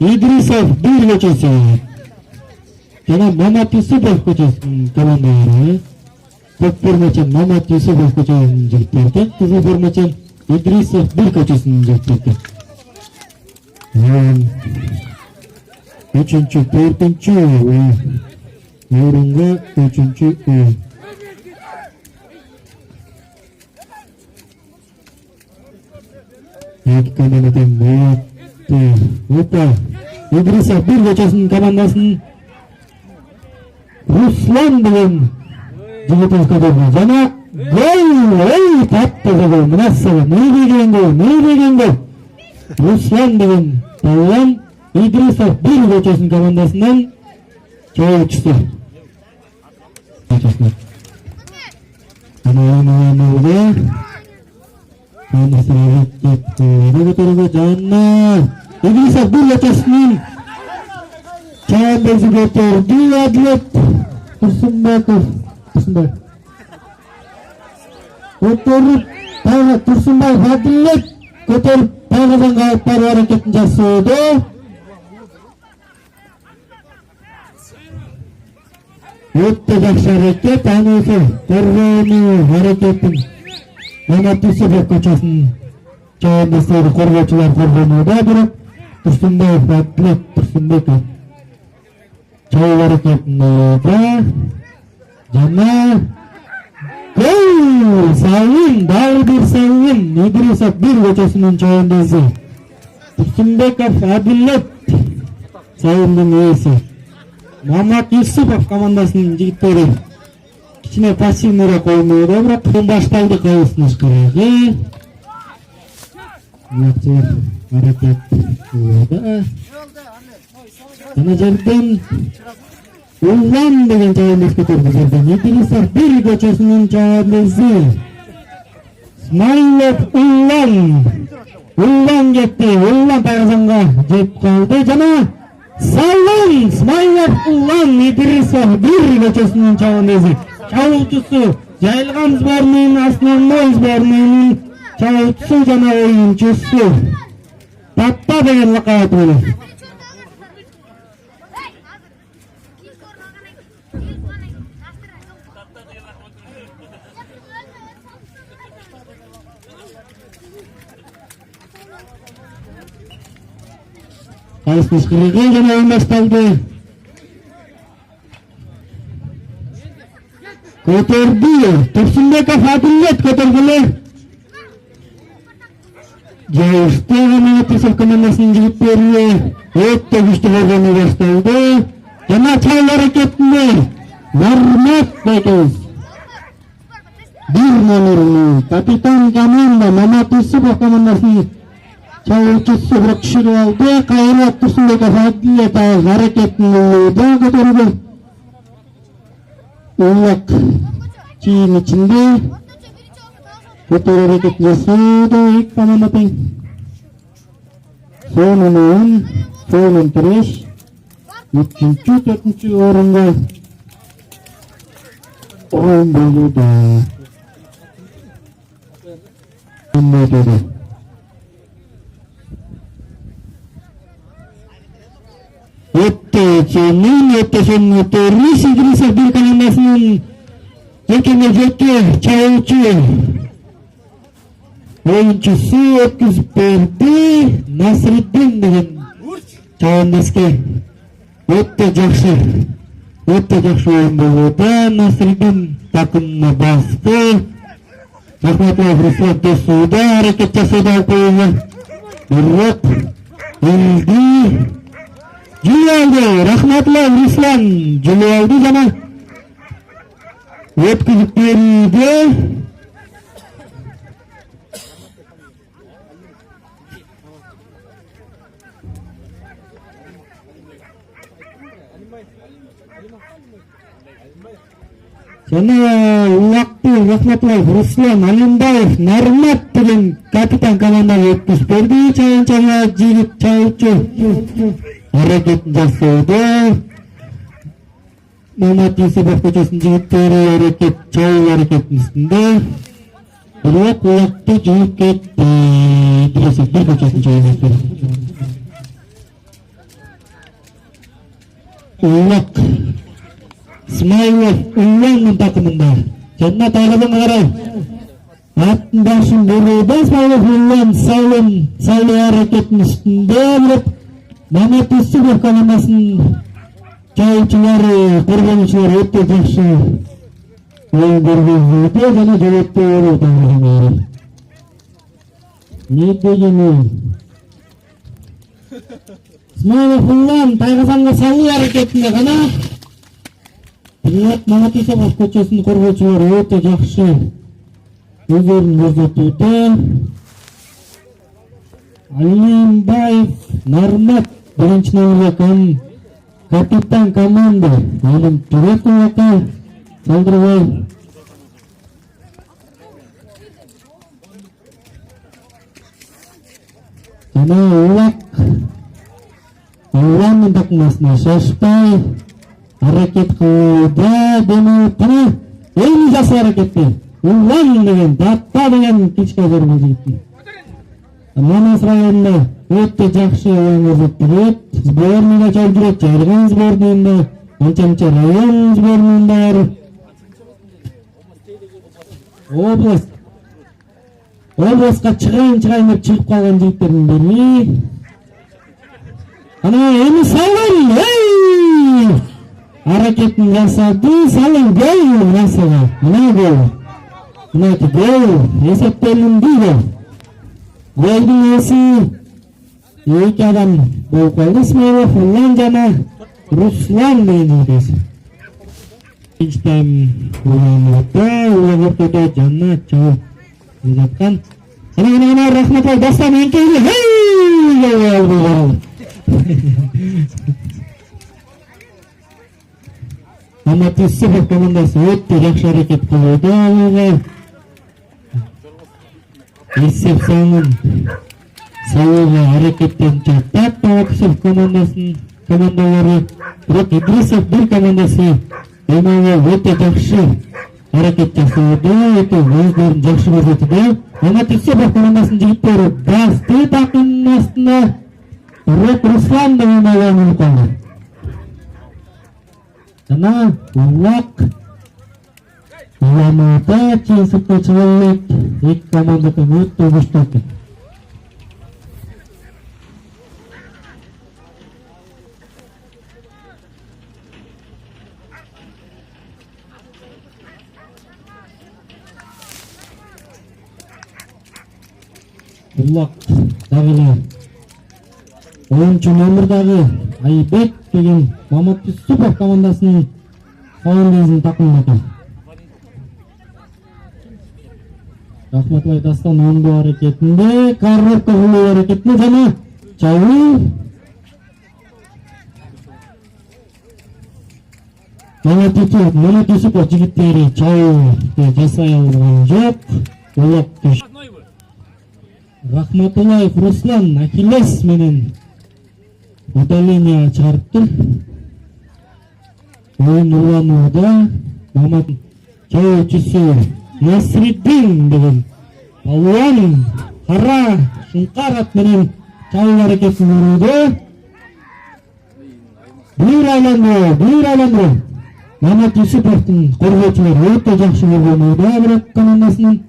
Идрисов бир көчөсү жана Мамат Юсупов көчөсүнүн командалары. Көк формачан Мамат Юсупов көчөсүнүн жигиттери, кызыл формачан Идрисов бир көчөсүнүн жигиттери. Үчүнчү, төртүнчү орунга үчүнчү ойын. Эки командадан Мамат Опа Идрисов бир көчөсүнүн командасын Руслан деген жігітіміз көтерді. Жана гол, тапты гол. Мынасы не деген гол. Руслан деген балуан Идрисов 1 көчөсүнүн командасынан чоочусу. Идрисов 1 көчөсүнүн чоочусу көтөрдү. Адилет Турсунбеков. Көтөрүп, Турсунбаев Адилет көтөрүп Тайгазанга алып баруу аракетин жасоодо. Өтө жакшы аракет, анысы коргонуу аракетин Мамат Юсупов көчөсүнүн чообусу коргоочулар коргонууда, бирок Турсунбаев Адилет Турсунбеков чооб аракетин алууда. Жана гол! Салым, дагы бир салым. Идрисов 1 көчөсүнүн чообусу. Турсунбеков Адилет салымдын ээси. Мамат Юсупов командасынын жигиттери кичине пассивныйраак ойноодо, бирок башталды кайсынын ышкырыгы. Мынча аракет кылды. Жана жерден Уллан деген чообуз көтөрдү. Жерден Идрисов 1 көчөсүнүн чообусу. Смайлов Уллан кетти. Уллан Тайгазанга жеп калды. Жана салым Смайлов Уллан Идрисов 1 көчөсүнүн чообусу. Чабуучусу жайылган сборныйдын основной сборныйдын чабуучусу жана оюнчусу. Папа деген лакабы менен. Кайсынын ышкырыгы жана ойун башталды. Көтөрдү. Турсунбеков Адилет көтөргүлө. Жайышты Мамат Юсупов командасынын жигиттери өтө күчтүү коргонуу башталды. Жана чал аракетинде Нармат байкебиз 1 номеринин капитан команда Мамат Юсупов командасынын чабуучусу бирок түшүрүп алды. Кайра Турсунбеков Адилет аракетин алууда көтөрүлдү. Улак чийин ичинде көтөрүү аракетин жасоодо эки команда тең. Сонун Туреш 3-4 орунга oyun болууда. Өтө Идрисов 1 командасынын жеке чабуучу оюнчусу өткүзүп берди. Насриддин деген чабандаске өтө жакшы оюн болууда. Насриддин такымына басты. Рахматуллов Руслан тосууда, аракет жасоодо алып коюлган. Бирок элди Julip aldı. Rahmatullah Ruslan julip aldı jana ötküzüp berdi. Jana uwakты Rahmatullah Ruslan Alимбаев Нармат деген капитан командага өткүзүп берди. Чайынчага жигит чабуучу аракетин жасоодо. Мамат Юсупов көчөсүнүн жигиттери чабуу аракеттин үстүндө. Бирок уакты жууп кетти. Идрисов 1 көчөсүнүн чабуу. Улак Смайлов Улландын такымында. Жана Тайгазанга карай аттын башын бурууда. Смайлов Уллан салуу аракеттин үстүндө. Мамат Юсупов командасынын чабуучулары, коргонуучулары өтө жакшы оюн көргөзүүдө жана жооптуу болууда. Не дегени? Смайлов Уллан Тайгазанга салуу аракетинде гана Президент Мамат Исаков көчөсүн коргоочулар өтө жакшы өздөрүн көрсөтүүдө. Алимбаев Нармат биринчи номерден капитан команда Алим Турековага салдырбай. Жана Улак Уланын такмасына шашпай аракет кылууда демократия эң жакшы аракетти Улан деген датта деген кичке көргөн жигит. Манас районунда өтө жакшы оюн көрсөтүлөт. Сборныйга чыгып жүрөт, Жарган сборныйында, анча-мынча район сборныйында областка чыгайын деп чыгып калган жигиттердин бири. Ана эми Салым аракетин жасады, Салым гол жасады. Мына гол эсептелинди. Голдун эси эки адам болуп калды. Исмаилов Улан жана Руслан деген жигит. Экинчи тайм Улан ортодо жана чабып жаткан. Ана Рахматов дастан эңкейди. Мамат Исаков командасы өтө жакшы аракет кылууда. Эсеп санын салууга аракеттен жаттап Мамат Исаков командалары. Бирок Идрисов бир командасы өтө жакшы аракет жасоодо, өтө өздөрүн жакшы көрсөтүүдө. Мамат Исаков командасынын жигиттери басты такымдын астына. Бирок Руслан деген алып калды. Жана Улак Уламада чейин сыртка чыга элек. Эки команда өтө күчтүү экен. Улак дагы оюнчу номердагы Айбек деген Мамат Исаков командасынын командасынын такымында. Рахматуллай Дастан оңдоо аракетинде, Каррорко кылуу аракетинде жана чабуу. Мамат Исаков жигиттери чабуу жасай алган жок. Улак Рахматуллаев Руслан Ахиллес менен удаление чыгарыптыр. Оюн уланууда Мамат чабуучусу Насриддин деген палуан кара шуңкар ат менен чабуу аракетин көрүүдө. Бир айландыруу. Мамат Исаковдун коргоочулары өтө жакшы көргөнүдө бирок командасынын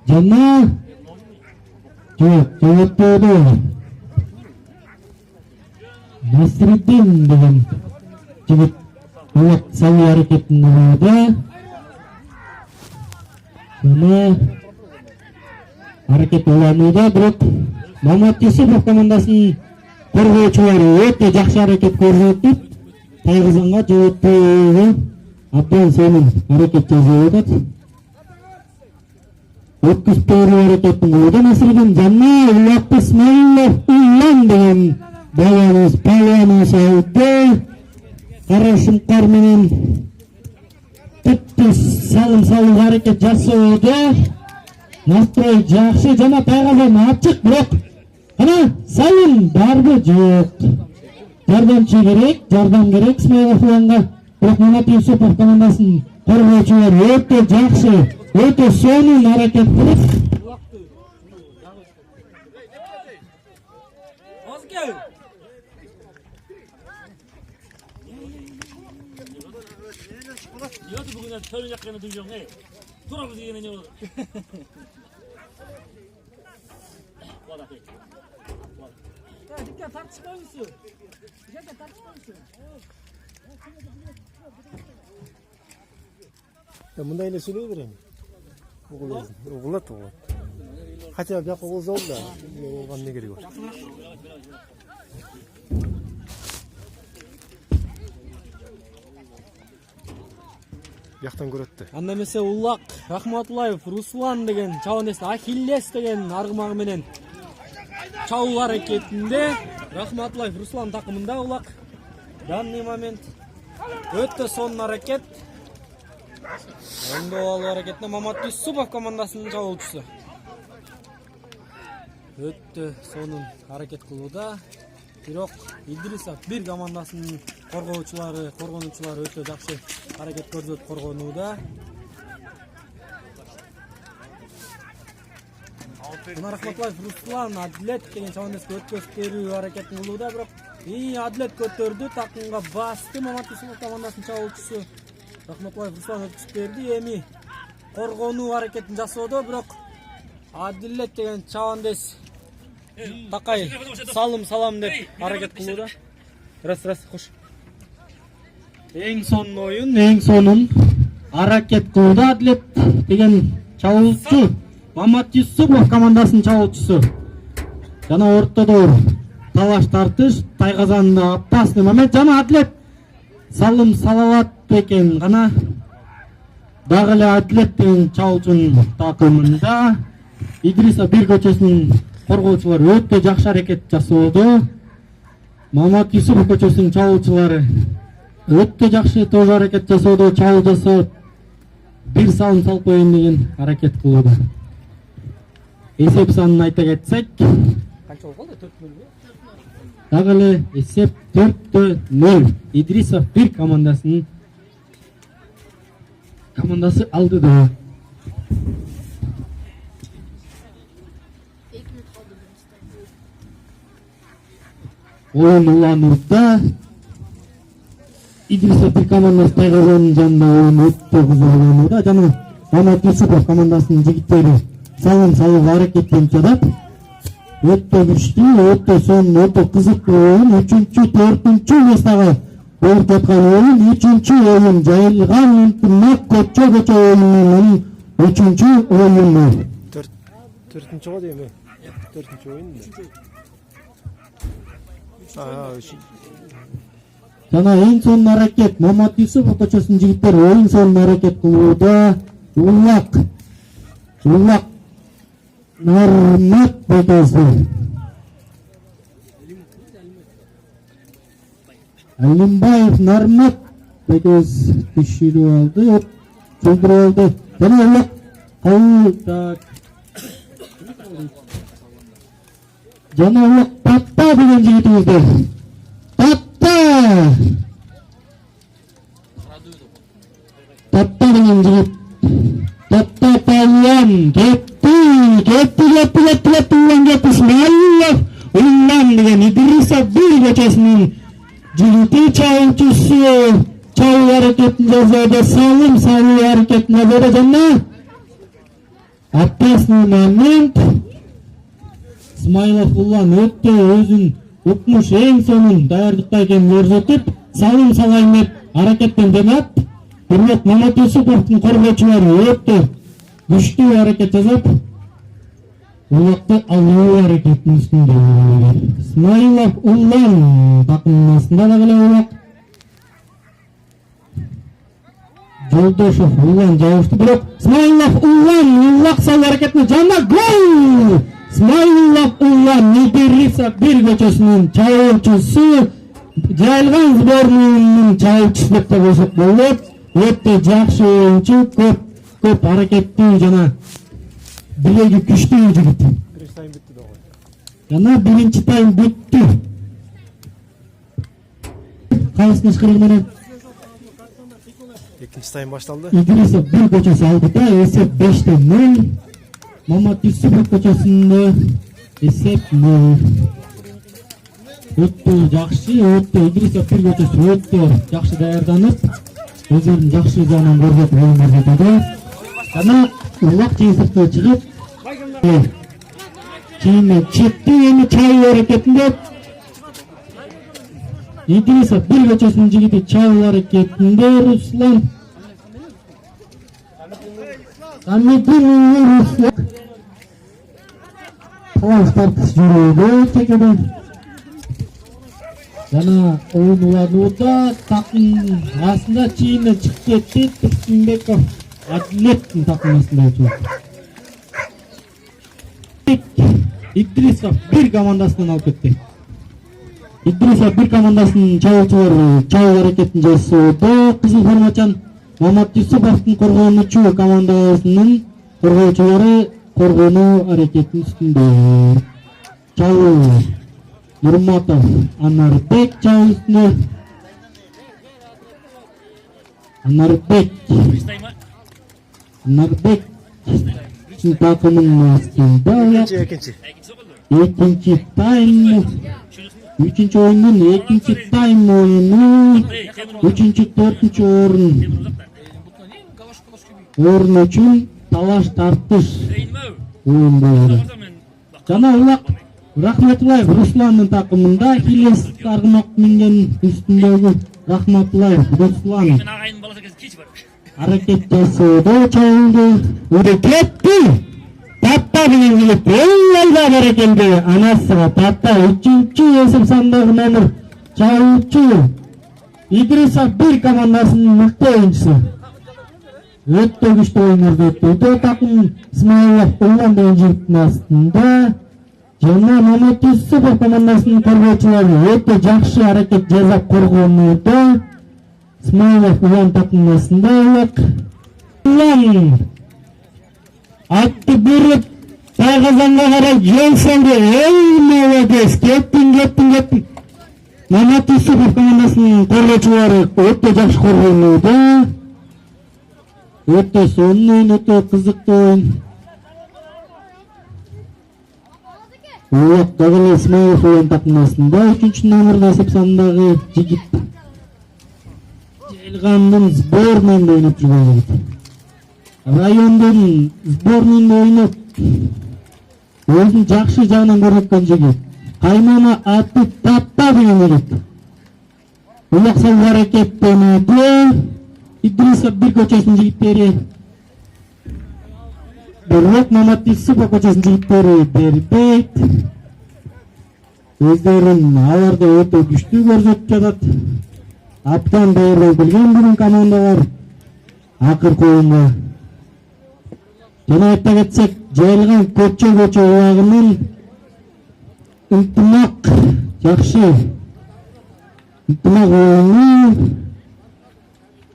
жана жоготтоодо Насриддин деген жигит Улак салуу аракетин көрүүдө. Жана аракет уланууда, бирок Мамат Исаков командасынын коргоочулары өтө жакшы аракет көрсөтүп, тайгызганга жооптойго абдан сонун аракет жасап атат. Өткүзбөөрү аракеттин көрүүдө Насриддин жана Улак Исмаилов Улан деген баланыз палуаныбыз алды. Кара шуңкар менен салым салууга аракет жасоодо. Настрой жакшы жана тайгазан ачык, бирок ана салым барбы жок. Жардам керек Исмаилов Уланга. Бирок Мамат Исаков командасынын коргоочулары өтө жакшы, өтө сонун аракет кылып бүгүн төлөп жакканы дүйжөң, турабыз дегенде не болот? Дикке тартышпайбыз. Жерде тартышпайбыз. Мындай эле сүйлөй берем. Угулат. Хотя бияка болсо болду да. Оған не кереги бар? Бияктан көрөт да. Анда эмесе Улак Рахматуллаев Руслан деген чабан Ахиллес деген аргымагы менен чабуу аракетинде Рахматуллаев Руслан такымында Улак. Данный момент өтө сонун аракет. Оңдоо алуу аракетинде Мамат Юсупов командасынын чабуучусу. Өтө сонун аракет кылууда. Бирок Идрисов бир командасынын коргоочулары өтө жакшы аракет көрсөтүп коргонууда. Мына Рахматуллаев Руслан Адлет деген чабандаска өткөзүп берүү аракетин кылууда, бирок Адлет көтөрдү, такымга басты Мамат Юсупов командасынын чабуучусу. Рахматуллаев Руслан өткөзүп берди, эми коргонуу аракетин жасоодо, бирок Адлет деген чабандас такай салым деп аракет кылууда. Раз кош. Эң сонун оюн, эң сонун аракет кылууда Адлет деген чабуучу Мамат Юсупов командасынын чабуучусу. Жана ортодо талаш тартыш, Тайгазанда опасный момент. Жана Адлет салым сала алат экен гана. Дагы эле Адлет деген чабуучунун такымында Идрисов бир көчөсүнүн коргоочулары өтө жакшы аракет жасоодо. Мамат Юсупов көчөсүнүн чабуучулары өтө жакшы тоже аракет жасоодо, чабуу жасап бир салым салып коеюн деген аракет кылууда. Эсеп санын айта кетсек, Канча болду? 4-0. дагы эле эсеп 4-0. Идрисов бир командасы алдыда. Oyun уланууда. Идрисов бир командасы Тайгазанын жанында oyun өтө кызык уланууда. Жана Мамат Юсупов командасынын жигиттери салым салуу аракеттен жадап өтө күчтүү, өтө сонун, өтө кызыктуу oyun. 3-4 местага болуп жаткан oyun, 3-чү oyun жайылган ынтымак көчө oyunунун 3-чү oyunu. 4-чү го дейм. 4-чү oyun. Жана эң сонун аракет Мамат Юсупов көчөсүнүн жигиттери эң сонун аракет кылууда. Улак Нармат бекасы. Алимбаев Нармат бекас түшүрүп алды, чөлдүрүп алды. Жана Улак Жана Улак Татта деген жигитибизде. Татта деген жигит. Татта палуан кетти Исмаилов Улан деген Идрисов бир көчөсүнүн жигити чабуучусу чабуу аракетин жасоодо, салым салуу аракетин жасоодо. Жана опасный момент Исмаилов Улан өтө өзүн укмуш эң сонун даярдыкта экенин көрсөтүп, салым салайын деп аракеттен жанат. Бирок Мамат Юсуповдун коргоочулары өтө күчтүү аракет жасап, Улакты алуу аракетинин үстүндө. Исмаилов Улан такымынын астында дагы эле Улак. Жолдошов Улан жабышты, бирок Исмаилов Улак салуу аракетине жана гол! Исмаилов Улан Идрисов бир көчөсүнүн чабуучусу, жайылган сборунун чабуучусу деп да койсок болот. Өтө жакшы оюнчу, көп аракеттүү жана билеги күчтүү жигит. Биринчи тайм бүттү да. Жана биринчи тайм бүттү. Кайсы нышкырыгы менен Экинчи тайм башталды. Идрисов бир көчөсү алдыда, эсеп 5-0. Мамат Юсупов көчөсүндө эсеп 0. Өтө жакшы, өтө Идрисов бир көчөсү өтө жакшы даярданып, өзүнүн жакшы жагынан көрсөтүп ойногонда. Жана Улак жеңсиздикке чыгып, кийинен чыкты, эми чабуу аракетинде Идрисов бир көчөсүнүн жигити чабуу аракетинде Руслан Руслан талаш тартыш жүрүүдө текеден. жана oyun уланууда такым астында чийинен чыгып кетти. Турсунбеков Адилеттин такымасында өтүп. Идрисов бир командасынан алып кетти. Идрисов бир командасынын чабуучулары чабуу аракетин жасоодо. Кызыл формачан Мамат Юсуповдун коргонуучу командасынын коргоочулары коргонуу аракетинин үстүндө. Чабуу Нурматов Анарбек чабуу үстүндө. Анарбек takımının aslında ikinci time, üçüncü oyunun ikinci time oyunu, üçüncü dördüncü oyun için talaş tartış oyun böyle. Jana ulak Rahmatulayev Ruslan'ın takımında Hiles Argımak Mingen üstündeki Rahmatulayev Ruslan hareket жасоодо чабуулду үдөтөттү. Татта менен келип эллайда берекелди. Анасыга Татта 3-чү эсеп сандагы номер чабуучу Идрисов бир командасынын мыкты оюнчусу. Өтө күчтүү ойнорду өттү. Өтө такым Исмаилов Улан деген жигиттин астында жана Мамат Юсупов командасынын коргоочулары өтө жакшы аракет жасап коргонууда. Исмаилов Улан такымын астында Улан атты берип тайгазанга карай жол салды. Эй молодец, кеттиң. Мамат Юсупов командасынын коргоочулары өтө жакшы коргонууда. Өтө сонун ойун, өтө кызыктуу ойун. Улак дагы Исмаилов Улан такымын астында 3-чү номерде эсеп сандагы жигит. Желгандын сборныйында ойноп жүргөн жигит. Райондун сборныйында ойноп өзүн жакшы жагынан көрсөткөн жигит. Каймана аты Татта деген жигит. Улак салгы аракеттенүүдө Идрисов бир көчөсүнүн жигиттери, бирок Мамат Юсупов көчөсүнүн жигиттери бербейт. Өздөрүн аларды өтө күчтүү көрсөтүп жатат. Аптан даярдап келген бүгүн командалар акыркы оюнда. Жана айта кетсек, жайылган көчө улагынын ынтымак жакшы. Ынтымак оюну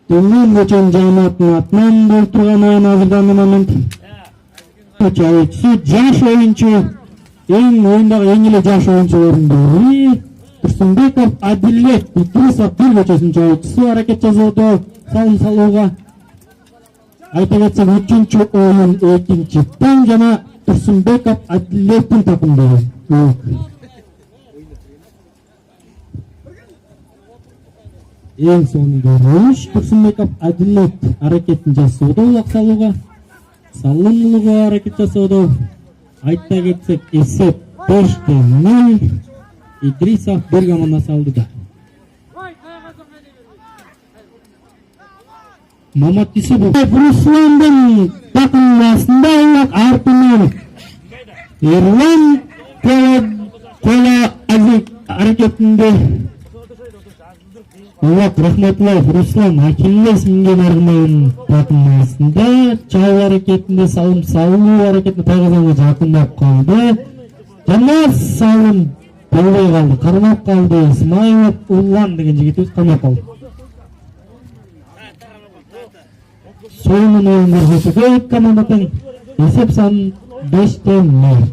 Төмен көчөнүн жамаатынын атынан болуп турган ойун азырдан момент. Чабуучусу жаш оюнчу, оюндагы эң эле жаш оюнчулардын бири. Турсунбеков Адилет Идрисов бир көчөсүнүн чабуучусу аракет жасоодо салым салууга. Айта кетсек, 3-чү оюн экинчи таң жана Турсунбеков Адилеттин такымдары. Эң соңунда Рош Турсунбеков Адилет аракетин жасоодо улак салууга, салымлууга аракет жасоодо. Айта кетсек, эсеп 5-0. Идрисов бир команда салды да. Мамат Юсупов Русландын такымынын астында улак артынан Ерлан кола аракетинде улак Рахматуллаев Руслан Ахиллес Минген Аргымайдын такымынын астында чабуу аракетинде салым салуу аракетине тайгазанга жакындап калды. Жана салым болбой калды, кармап калды. Исмаилов Улан деген жигитибиз кармап калды. Сонун оюн көрсөтүүдө эки команданын эсеп санын 5-0.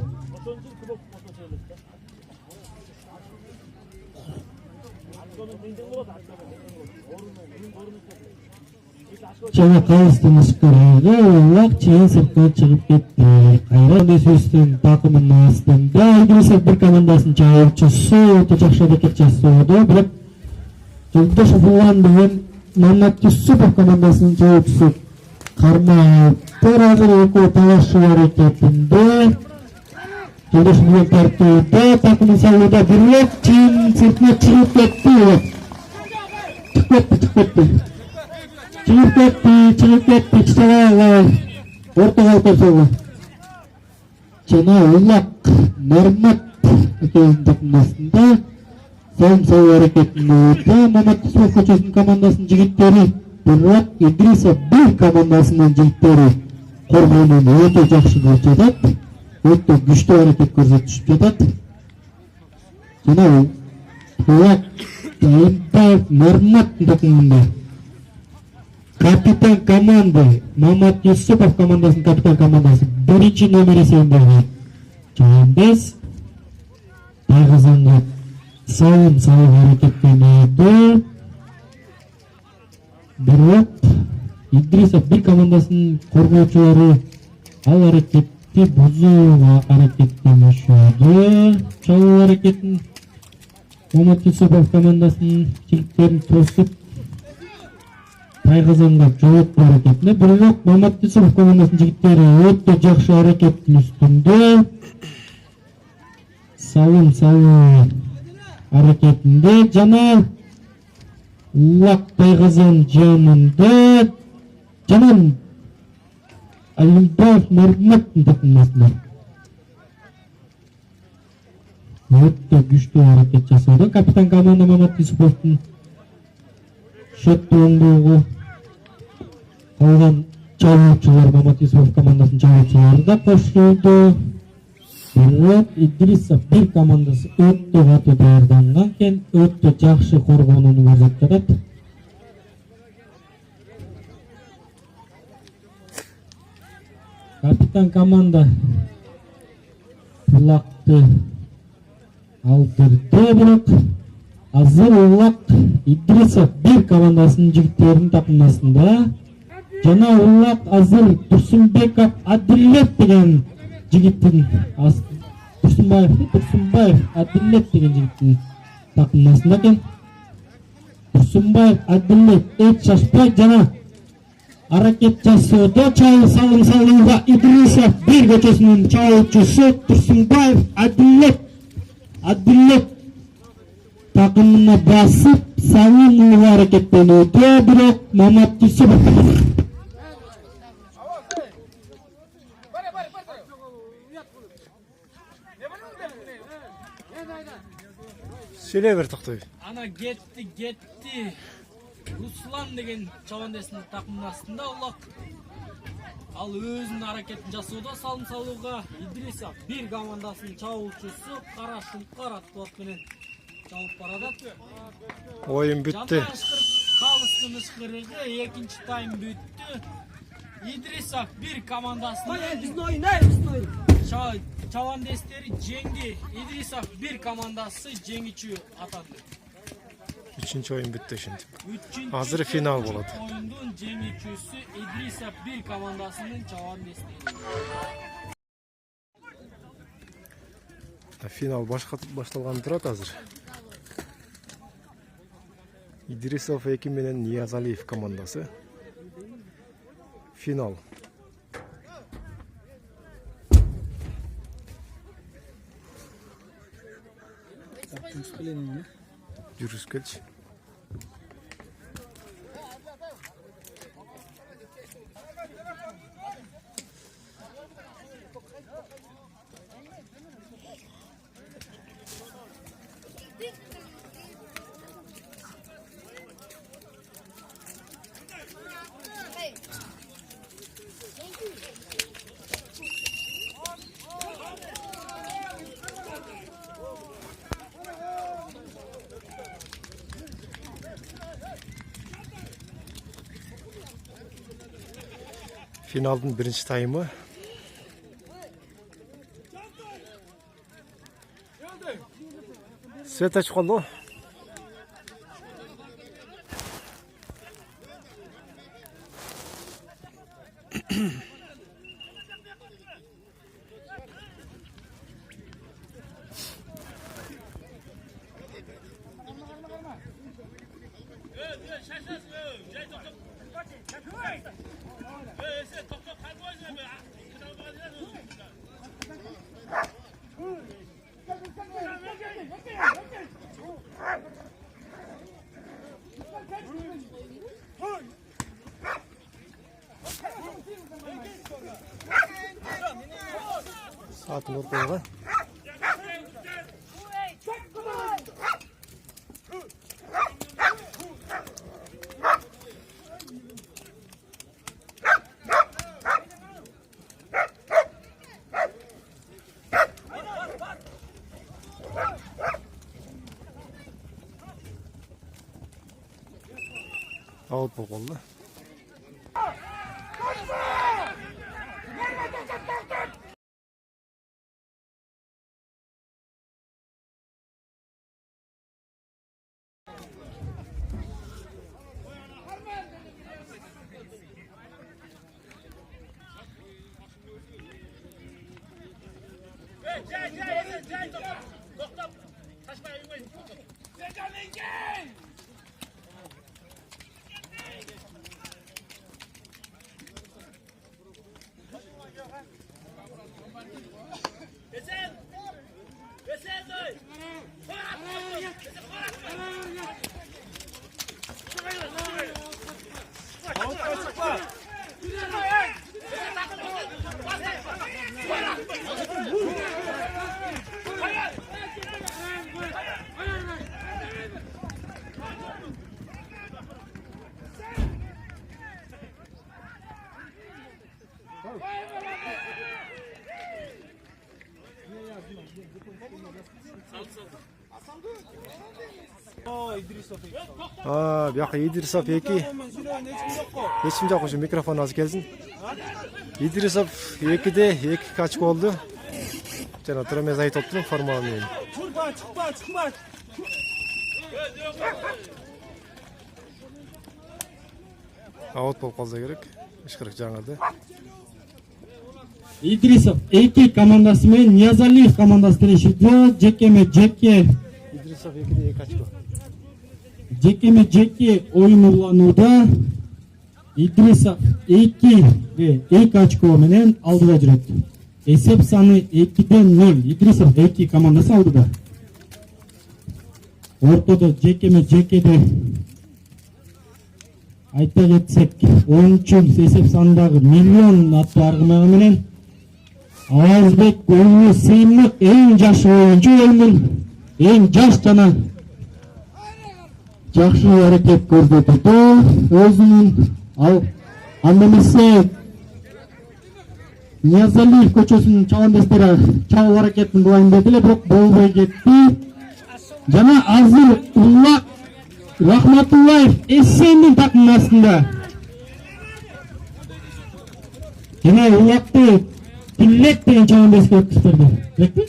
Жана кайыстын ышкырыгы улак чейин сыртка чыгып кетти. Кайра Дөсөстүн такымынын астында Идрисов бир командасынын чабуучусу өтө жакшы аракет жасоодо, бирок Жолдошов Улан деген Мамат Юсупов командасынын чабуучусу кармаптыр. Азыр экөө талашуу аракетинде Жолдошов менен тартууда такымын салууда, бирок чейин сыртына чыгып кетти. Чыгып кетти, чыгабай ортого отурду. Жана улак Нормат экөөсүнүн такымында салым салуу аракетинде өтө. Мамат Юсупов көчөсүнүн командасынын жигиттери, бирок Идрисов 1 командасынын жигиттери коргоонун өтө жакшы кылып жатат. Өтө күчтүү аракет көрсөтүшүп жатат. Жана Булак Тайымбаев Нормат такымында капитан команды Мамат Юсупов командасынын капитан командасы 1 номер эсебиндеги Жамбес Тайгызанга салым салуу аракеттенүүдө. Бирок Идрисов 1 командасынын коргоочулары ал аракетти бузууга аракеттенишүүдө. Чалуу аракетин Мамат Юсупов командасынын жигиттерин тосуп Тайгызанга жооп аракетине. Бирок Мамат Юсупов командасынын жигиттери өтө жакшы аракеттин үстүндө. Салым салуу аракетинде жана Улак Тайгызан жанында жана Алимбаев Норматтын такымасында өтө күчтүү аракет жасауда. Капитан команда Мамат Юсуповдун шөттү оңдоого калган чабуучулар Мамат Юсупов командасынын чабуучулары да кошулду. Бирок Идрисов 1 командасы өтө катуу даярданган экен, өтө жакшы коргонууну көрсөтүп жатат. Капитан команда Булакты алдырды, бирок азыр Улак Идрисов 1 командасынын жигиттеринин такымасында жана Улак азыр Турсунбеков Адилет деген жигиттин Турсунбаев Адилет деген жигиттин такымасында экен. Турсунбаев Адилет эч шашпай жана аракет жасоодо. Салым салууга Идрисов 1 көчөсүнүн чабуучусу Турсунбаев Адилет такымына басып салуу аракеттенүүдө. Бирок Мамат Юсупов Söyle ver Toktoy. Ана кетти. Руслан деген чабандесинин такымынын астында Улак. Ал өзүнүн аракетин жасоодо. Салым салууга Идрисов 1 командасынын чабуучусу Кара Шумкар аттуу ат менен чабып баратат. Oyun bitti. Калыстын ышкырыгы, экинчи тайм бүттү. Идрисов 1 командасынын чабандестери жеңди. Идрисов 1 командасы жеңүүчү атанды. 3. oyun bitti şimdi. Hazır final болады. Oyundun жеңүүчүсү Идрисов 1 командасынын чабандестери. Final başlagan турат азыр. Идрисов 2 менен Ниязалиев командасы. Final. Жүрүскөч. Finalдын 1. таймы. Свет ачып калды. Saatini koyga. Аут болып қалды. Бияққа Идрисов 2. Ешкім жоқ үшін микрофон азы келсін. Идрисов 2-де 2 очко oldu. Жана Тромез айт оптың формалымен. Аут болып қалса керек. Ешқырық жаңады. Идрисов 2 командасы мен Ниязалиев командасы тирешиде. Жекеме-жеке. Идрисов 2-де 2 очко. Жекеме-жеке ойын уланууда Идрисов 2 очко менен алдыда жүрөт. Эсеп саны 2-0. Идрисов 2 командасы алдыда. Ортодо жекеме-жекеде айта кетсек, oyuncu эсеп санындагы миллион аттуу аргымагы менен Авазбек ойуну сыймык эң жаш oyuncu ойунун эң жаш жана жакшы аракет көрсөтүүдө өзүнүн анда эмесе Ниязалиев көчөсүнүн чабандастары чабуу аракетин булайын деди эле, бирок болбой кетти. Жана азыр Уллак Рахматуллаев Эссендин такымынын астында. Жана Уллакты Тилек деген чабандас өткүздөрдү. Тилекпи?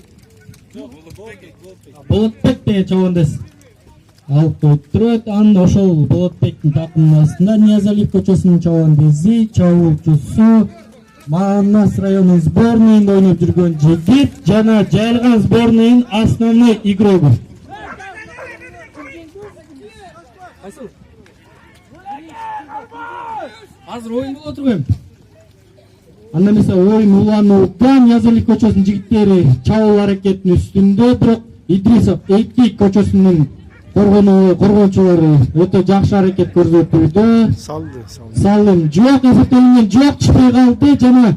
Болотбек деген чабандас алып өттүрөт. Анда ошол Болотбектин такымынын астында Ниязалиев көчөсүнүн чабандасы, чабуучусу, Манас районунун сборныйында ойноп жүргөн жигит жана жайылган сборныйдын основной игроку. Азыр ойын болуп отурган. Анда эмесе oyun уланууда Ниязалиев көчөсүнүн жигиттери чабуу аракетинин үстүндө, бирок Идрисов 2 көчөсүнүн коргоочулары өтө жакшы аракет көрсөтүүдө. Салым жок, эсептелинген жок, чыкпай калды жана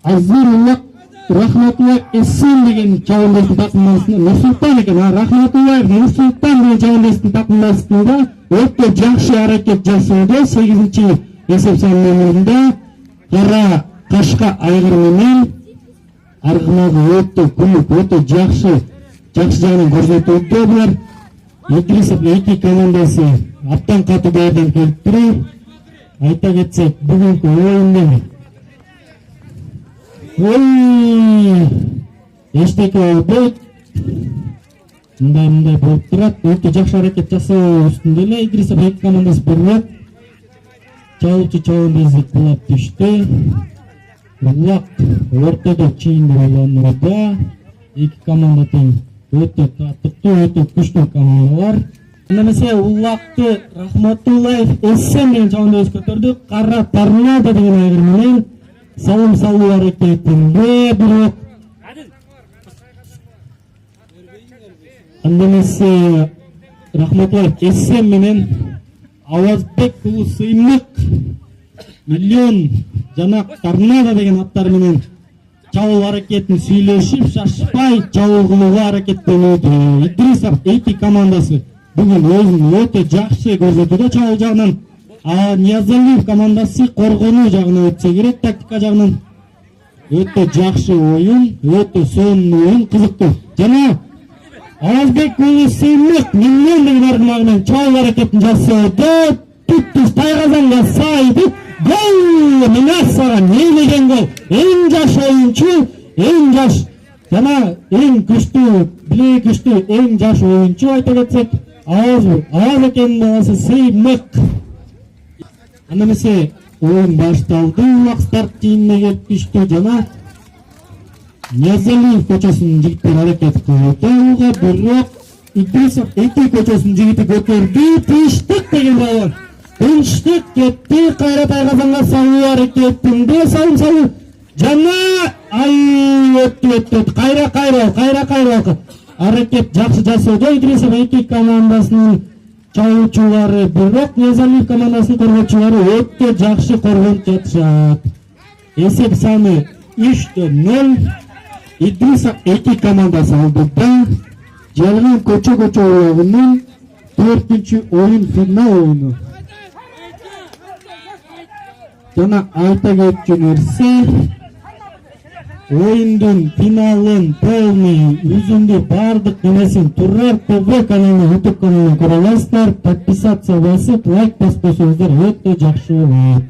азыр Уллак Рахматуллаев Эссен деген чабандастын такымында, Нурсултан экен, Рахматуллаев Нурсултан деген чабандастын такымында өтө жакшы аракет жасоодо. 8-чи эсеп санында кара кашка айгыр менен аргымагы өтө күлүп, өтө жакшы жагынан көрсөтүүдө. Булар Идрисов 2 командасы аптан катуу даярданып келиптир. Айта кетсек, бүгүнкү оюнда эчтеке болбойт. Мындай болуп турат. Өтө жакшы аракет жасоо үстүндө эле Идрисов 2 командасы бирилет. Чабуучу чабандасы кулап түштү. Уллак ортодо чийинде ойлонууда. 2 команда тең өтө татыктуу, өтө күчтүү командалар. Эмесе Уллакты Рахматуллаев Эссен деген чабандас көтөрдү. Кара торнадо деген айгыр менен салым салуу аракетинде, бирок анда эмесе Рахматуллаев Эссен менен Авазбек уулу Сыймык миллион жана торнадо деген аттар менен чабуу аракетин сүйлөшүп, шашпай чабуу кылууга аракеттенүүдө. Идрисов 2 командасы бүгүн өзүн өтө жакшы көрсөтүүдө чабуу жагынан. Ниязалиев командасы коргонуу жагынан өтсө керек, тактика жагынан өтө жакшы оюн, өтө сонун оюн, кызыктуу. Жана Азбек уулу Сыймык миллиондук ыргымагы менен чабуул аракетин жасоодо түптүз Тайгазанга сайып гол мына саган ийилген гол. Эң жаш оюнчу, эң жаш жана эң күчтүү, билеги күчтүү эң жаш оюнчу айта кетсек Ааз экенин баласы Сыймык. Анда эмесе оюн башталды, улак старт тийинине келип түштү жана Ниязалиев көчөсүнүн жигиттери аракет кылды. Уга бирок Идрисов эки көчөсүнүн жигити көтөрдү. Тынчтык деген балдар. Тынчтык кетти. Кайра Тайгазанга салуу аракетинде салым салуу жана өттү. Кайра аракет жакшы жасоодо Идрисов эки командасынын чабуучулары, бирок Ниязалиев командасынын коргоочулары өтө жакшы коргонуп жатышат. Эсеп саны 3-0. Идрисов эки командасы алдыда. Жалган көчө оюнунун 4-чү оюн финал оюну. Жана айта кетчү нерсе, оюндун финалын, полный, үзүндү бардык нерсесин Турар ТВ каналына, YouTube каналына көрө аласыздар. Подписация басып, лайк басып койсоңуздар өтө жакшы болот.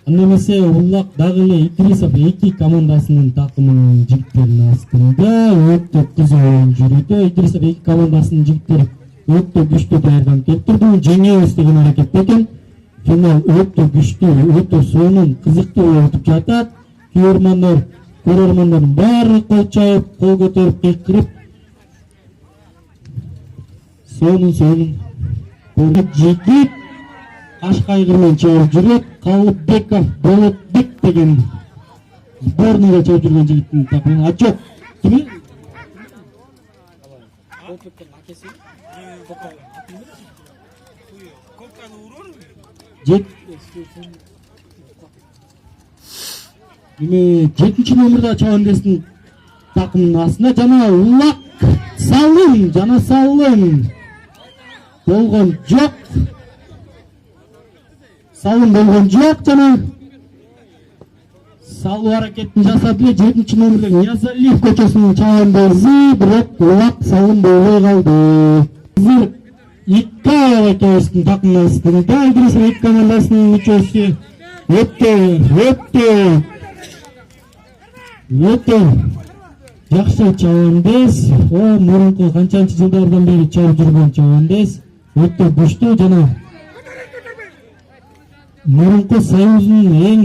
Анда эмесе улак дагы эле Идрисов эки командасынын такымынын жигиттеринин астында өтө кызуу оюн жүрүүдө. Идрисов эки командасынын жигиттери өтө күчтүү даярданып келтирди. Жеңебиз деген аракет экен. Финал өтө күчтүү, өтө сонун, кызыктуу болуп өтүп жатат. Көрөрмандардын баары кол чайып, кол көтөрүп, кыйкырып сонун жигит Кашкайгыр менен чабып жүрөт. Калыббеков Болотбек деген сборныйга чабып жүргөн жигиттин такымы. А жок, кими? Болотбектин акеси. Копканы урор. Жетинчи номерде чабан десин такымдын астында жана улак салым болгон жок. Салым болгон жок жана салуу аракетин жасады эле 7-чи номердеги Ниязалиев көчөсүнүн чабандасы, бирок улак салым болбой калды. Азыр Икаева экөөбүздүн такымдын астында Идрисов эки командасынын мүчөсү өтө жакшы чабандес. Мурунку канчанчы жылдардан бери чабып жүргөн чабандес. Өтө күчтүү жана мурунку Союздун эң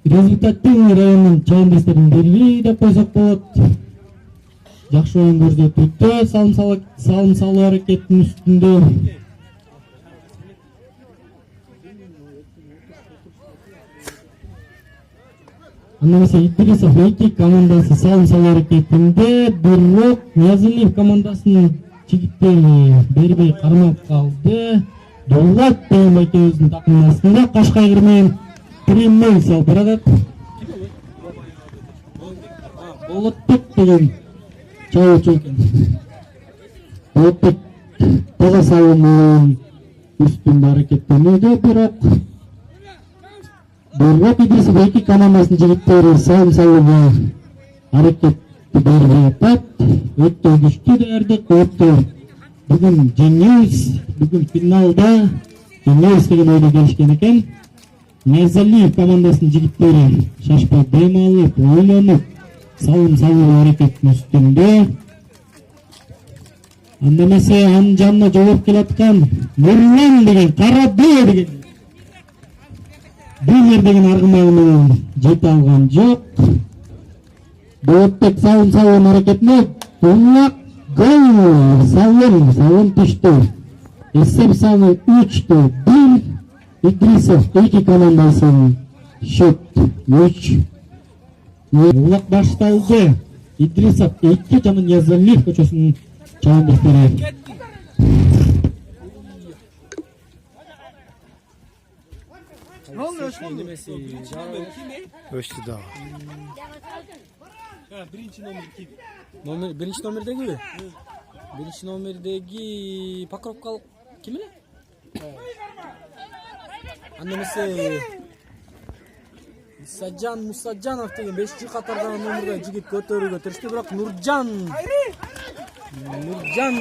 результаттуу районунун чабандестеринин бири деп койсок болот. Жакшы оюн көрсөтүүдө, салым салуу аракетинин үстүндө. Анда эмесе Идрисов эки командасы салым салуу аракетинде, бирок Ниязалиев командасынын жигиттери бербей кармап калды. Дулат деген экөөбүздүн такымдын астында Кашкайгыр менен 3-0 салып баратат. Болотбек деген чабуучу экен. Болотбек таза салымын үстүндө аракеттенүүдө, бирок Идрисов эки командасынын жигиттери салым салууга аракетти бербей атат. Өтө күчтүү даярдык, бүгүн жеңебиз, бүгүн финалда жеңебиз деген ойдо келишкен экен. Ниязалиев командасынын жигиттери шашпай дем алып, ойлонуп, салым салуу аракеттин үстүндө. Анда эмесе анын жанына жолоп келаткан Нурлан деген, Карабе деген Бумер деген аргымагы менен жете алган жок. Болотбек салым салуу аракетине улак гол, салым түштү. Эсеп саны 3-1. Идрисов эки командасынын счет 3. Улак башталды. Идрисов 2 жана Ниязалиев көчөсүнүн чабандестери. Өштү да. Биринчи номердеги? Биринчи номердеги Покровкалык ким эле? Анда эмесе Исаджан Мусаджанов деген 5-катардагы номерде жигит көтөрүүгө тырышты, бирок Нуржан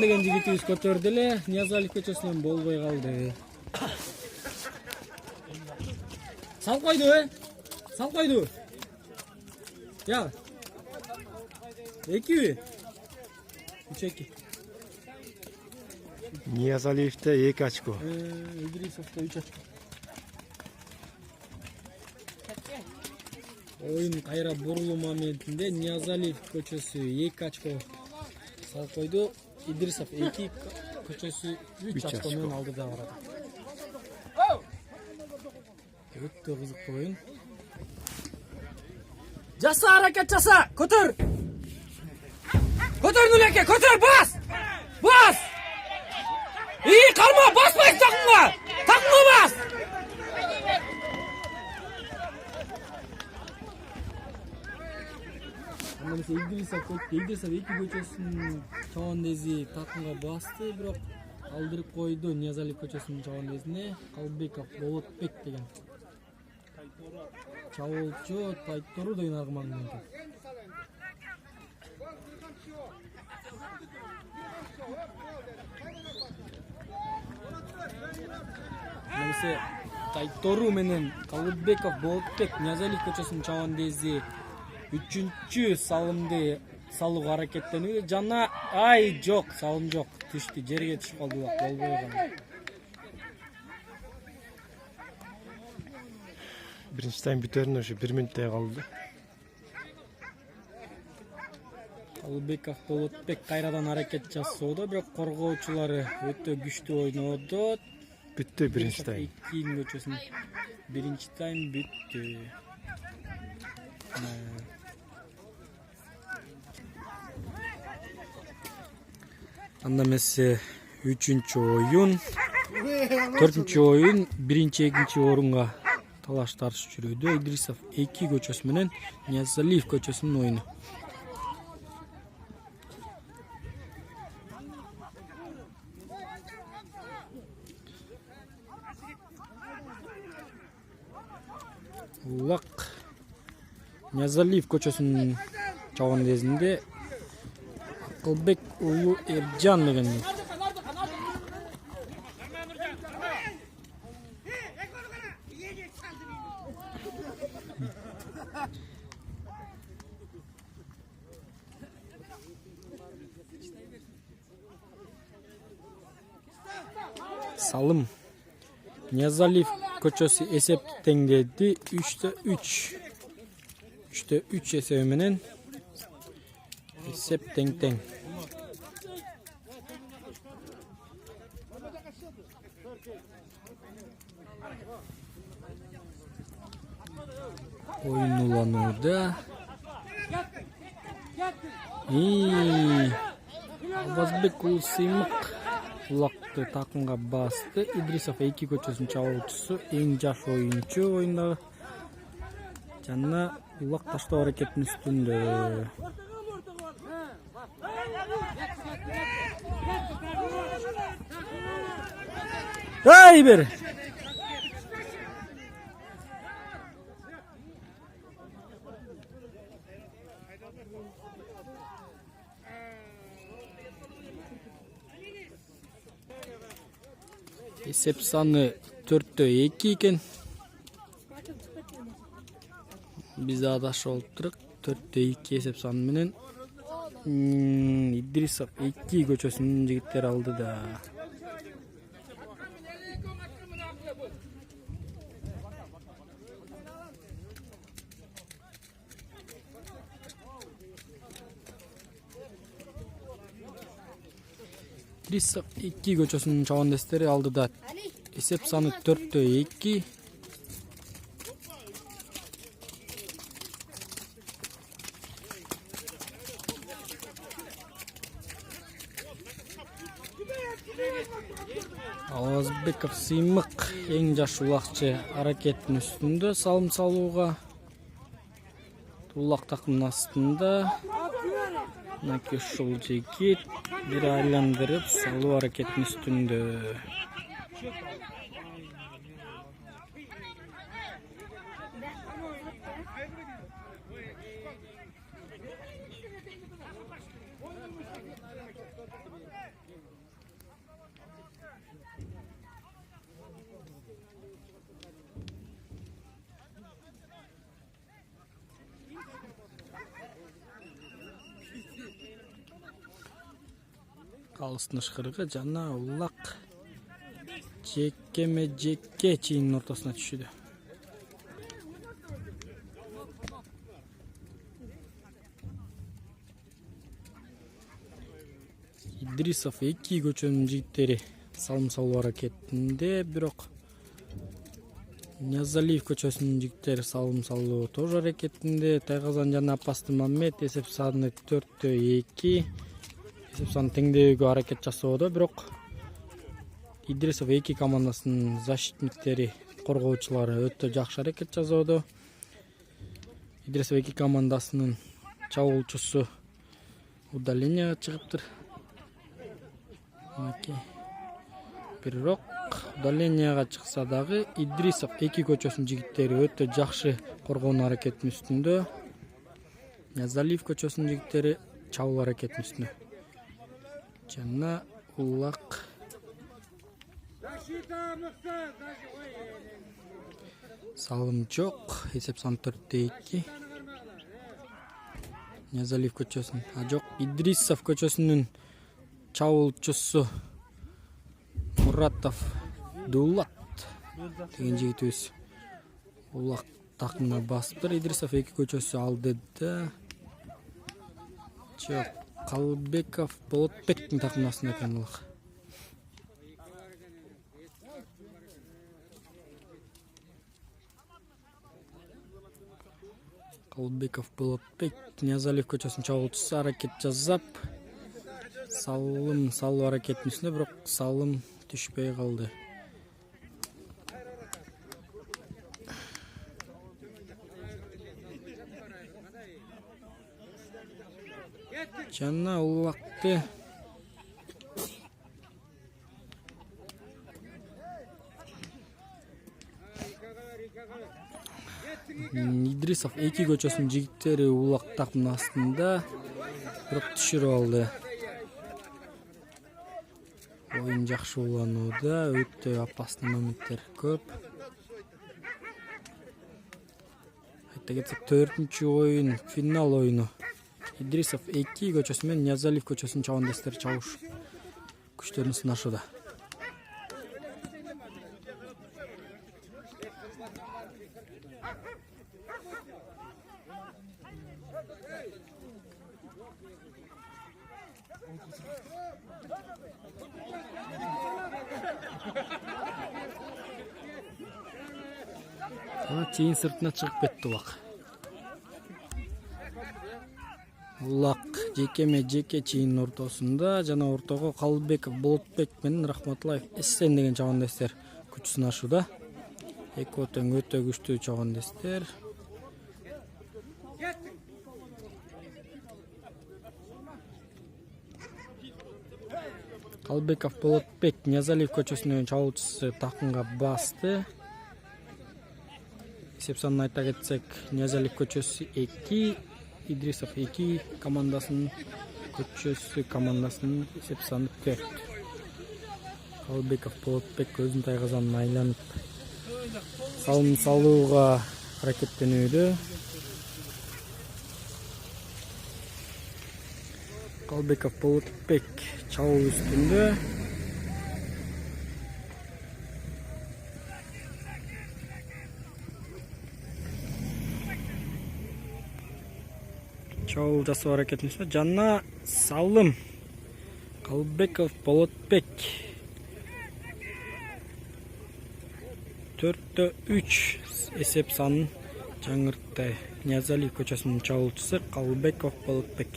деген жигитибиз көтөрдү эле, Ниязалиев көчөсүнөн болбой калды. Сал койду, Сал койду. Я. 2-2. 3-2. Ниязалиевде 2 очко. Идрисовда 3 очко. Oyun kayra burulu momentinde Ниязалиев көчөсү 2 очко сал койду. Идрисов 2 көчөсү 3 очко менен алдыда барат. Өтө кызыктуу oyun. Жаса, аракет жаса, көтөр. Көтөр Нулеке, көтөр, бас! Бас! Қалма, баспайсың тақымға! Тақымға бас! Андан Идрисов 2 көчөсүнүн чабандези тақымға басты, бирок алдырып койду Ниязалиев көчөсүнүн чабандезине. Калбеков Болотбек деген чабуулчу Тайтору деген аргымагын менен. Немесе Тайтору менен Калбеков Болотбек Ниязалиев көчөсүнүн чабандези 3-чү салымды салууга аракеттенүүдө жана жок, салым жок, түштү, жерге түшүп калды, болбой калды. Биринчи тайм бүтөрүнө ушу 1 минуттай калды. Калбеков Болотбек кайрадан аракет жасоодо, бирок коргоочулары өтө күчтүү ойнодо. Бүттү биринчи тайм. Биринчи тайм бүттү. Анда эмесе 3-чү оюн, 4-чү оюн 1-2 орунга талаш тартыш жүрүүдө. Идрисов 2 көчөсү менен Ниязалиев көчөсүнүн оюну. Улак Ниязалиев көчөсүнүн чабандезинде Акылбек уулу Эржан деген. Салым Ниязалиев көчөсү эсепти теңдеди. 3-3. 3-3 эсеби менен эсеп тең. Oyun уланууда. Абазбек уулу Сыймык улакты такымга басты. Идрисов 2 көчөсүнүн чабуучусу, эң жаш оюнчу оюндагы. Жана улак таштоо аракетинин үстүндө. Бер. Эсеп саны 4-2 экен. Биз адашып олтурук. 4-2 эсеп саны менен Идрисов 2 көчөсүнүн жигиттери алды да. Идрисов 2 көчөсүнүн чабандестери алды да. Эсеп саны 4-2. Абазбеков Сыймык эң жаш улакчы аракеттин үстүндө салым салууга. Улак такымдын астында. Мынакей ушул жигит бир айландырып салуу аракеттин үстүндө. алыстын ышкырыгы жана улак жекеме жекке чейинин ортосуна түшүүдө. Идрисов 2 көчөнүн жигиттери салым салуу аракетинде, бирок Ниязалиев көчөсүнүн жигиттери салым салуу тоже аракетинде. Тайгазан жана Апасты Маммед эсеп саны 4-2 эсеп саны теңдөөгө аракет жасоодо, бирок Идрисов 2 командасынын защитниктери, коргоочулары өтө жакшы аракет жасоодо. Идрисов 2 командасынын чабуулчусу удалениеге чыгыптыр. Бирок удалениеге чыкса дагы Идрисов 2 көчөсүнүн жигиттери өтө жакшы коргонуу аракетинин үстүндө. Ниязалиев көчөсүнүн жигиттери чабуу аракетинин үстүндө. Жана улак салым жок, эсеп саны 4-2. Ниязалиев көчөсүнүн, жок, Идрисов көчөсүнүн чабуулчусу Муратов Дулат деген жигитибиз улак такымына басыптыр. Идрисов 2 көчөсү алдыда. Жок, Калбеков Болотбектин такымасында экен улак. Калбеков Болотбек Ниязалиев көчөсүнүн чабуулчусу аракет жасап, салым салуу аракетинин үстүнө, бирок салым түшпөй калды. Жана улакты Идрисов 2 көчөсүнүн жигиттери улак такымынын астында, бирок түшүрүп алды. Oyun жакшы уланууда, өтө опасный моменттер көп. Айта кетсек, 4-oyun финал оюну. Идрисов 2 көчөсү менен Ниязалиев көчөсүнүн чабандестери чабыш күчтөрүн сынашууда. Чейин сыртына чыгып кетти улак. Улак жекеме жеке чейин ортосунда, жана ортого Калбеков Болотбек менен Рахматуллаев Эсен деген чабандестер күч сынашууда. Эки тең өтө күчтүү чабандестер. Калбеков Болотбек Ниязалиев көчөсүнүн чабуулчусу такымга басты. Эсеп санын айта кетсек, Ниязалиев көчөсү 2, Идрисов 2 командасынын эсеп саны 4. Калбеков Болотбек көзүн тайгазанын айланып салым салууга аракеттенүүдө. Калбеков Болотбек чабуу үстүндө. Чабуу жасоо аракетинде жана салым Калбеков Болотбек 4-3 эсеп санын жаңыртты. Ниязалиев көчөсүнүн чабуулчусу Калбеков Болотбек.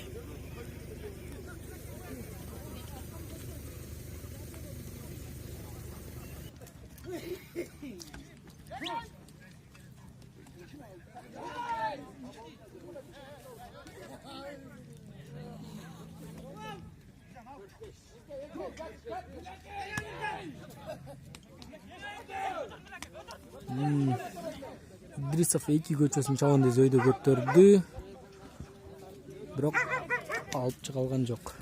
Идрисов 2 көчөсүнүн чабандес өйдө көтөрдү. Бирок алып чыга алган жок.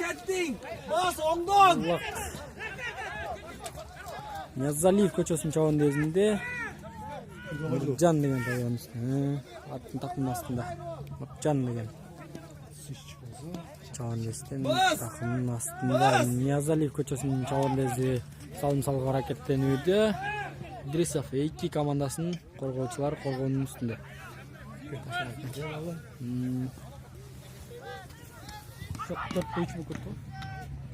Кеттиң! Бас оңдон! Ниязалиев көчөсүнүн чабандесинде Нұржан деген тайганын үстүнө. Аттын такымдын астында. Нұржан деген. Чабандестин такымдын астында Ниязалиев көчөсүнүн чабандези салым салууга аракеттенүүдө. Идрисов 2 командасынын коргоочулары коргоонун үстүндө. Çok 4-3 bu kutu.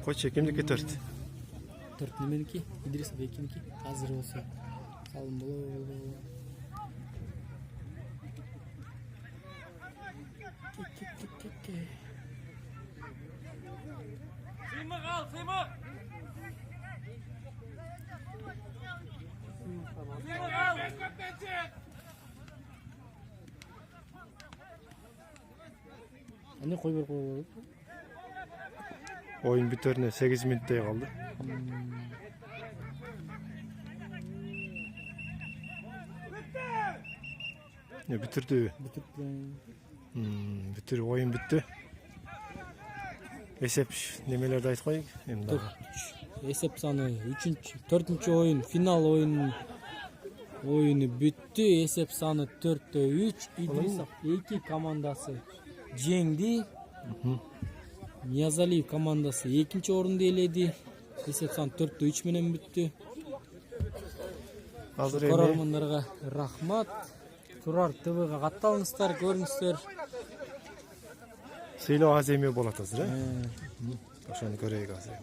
Койчу кимдики 4? 4 неменики, Идрисов 2-ники. Азыр болсо салым болобу. Sıyma kal, sıyma. Sıyma kal. Аны кой бер кой. Oyun biterine 8 minutтай kaldı. Ne bitirdi? Bitir, oyun bitti. Esep nemelerde ayt koyayım. Hem daha. Esep sаны 4-3 oyun, final oyunu bitti. Esep sаны 4-3. İdrisov 2 komandası жеңди. Ниязалиев командасы 2-нчи орунду ээледи. Esep sаны 4-3 менен бүттү. Hazır endi. Көрөрмандарга рахмат. Турар ТВга катталыңыздар, көрүңүздөр. Сыйлоо аз эме болот азыр, э? Ошону көрөйүк азыр.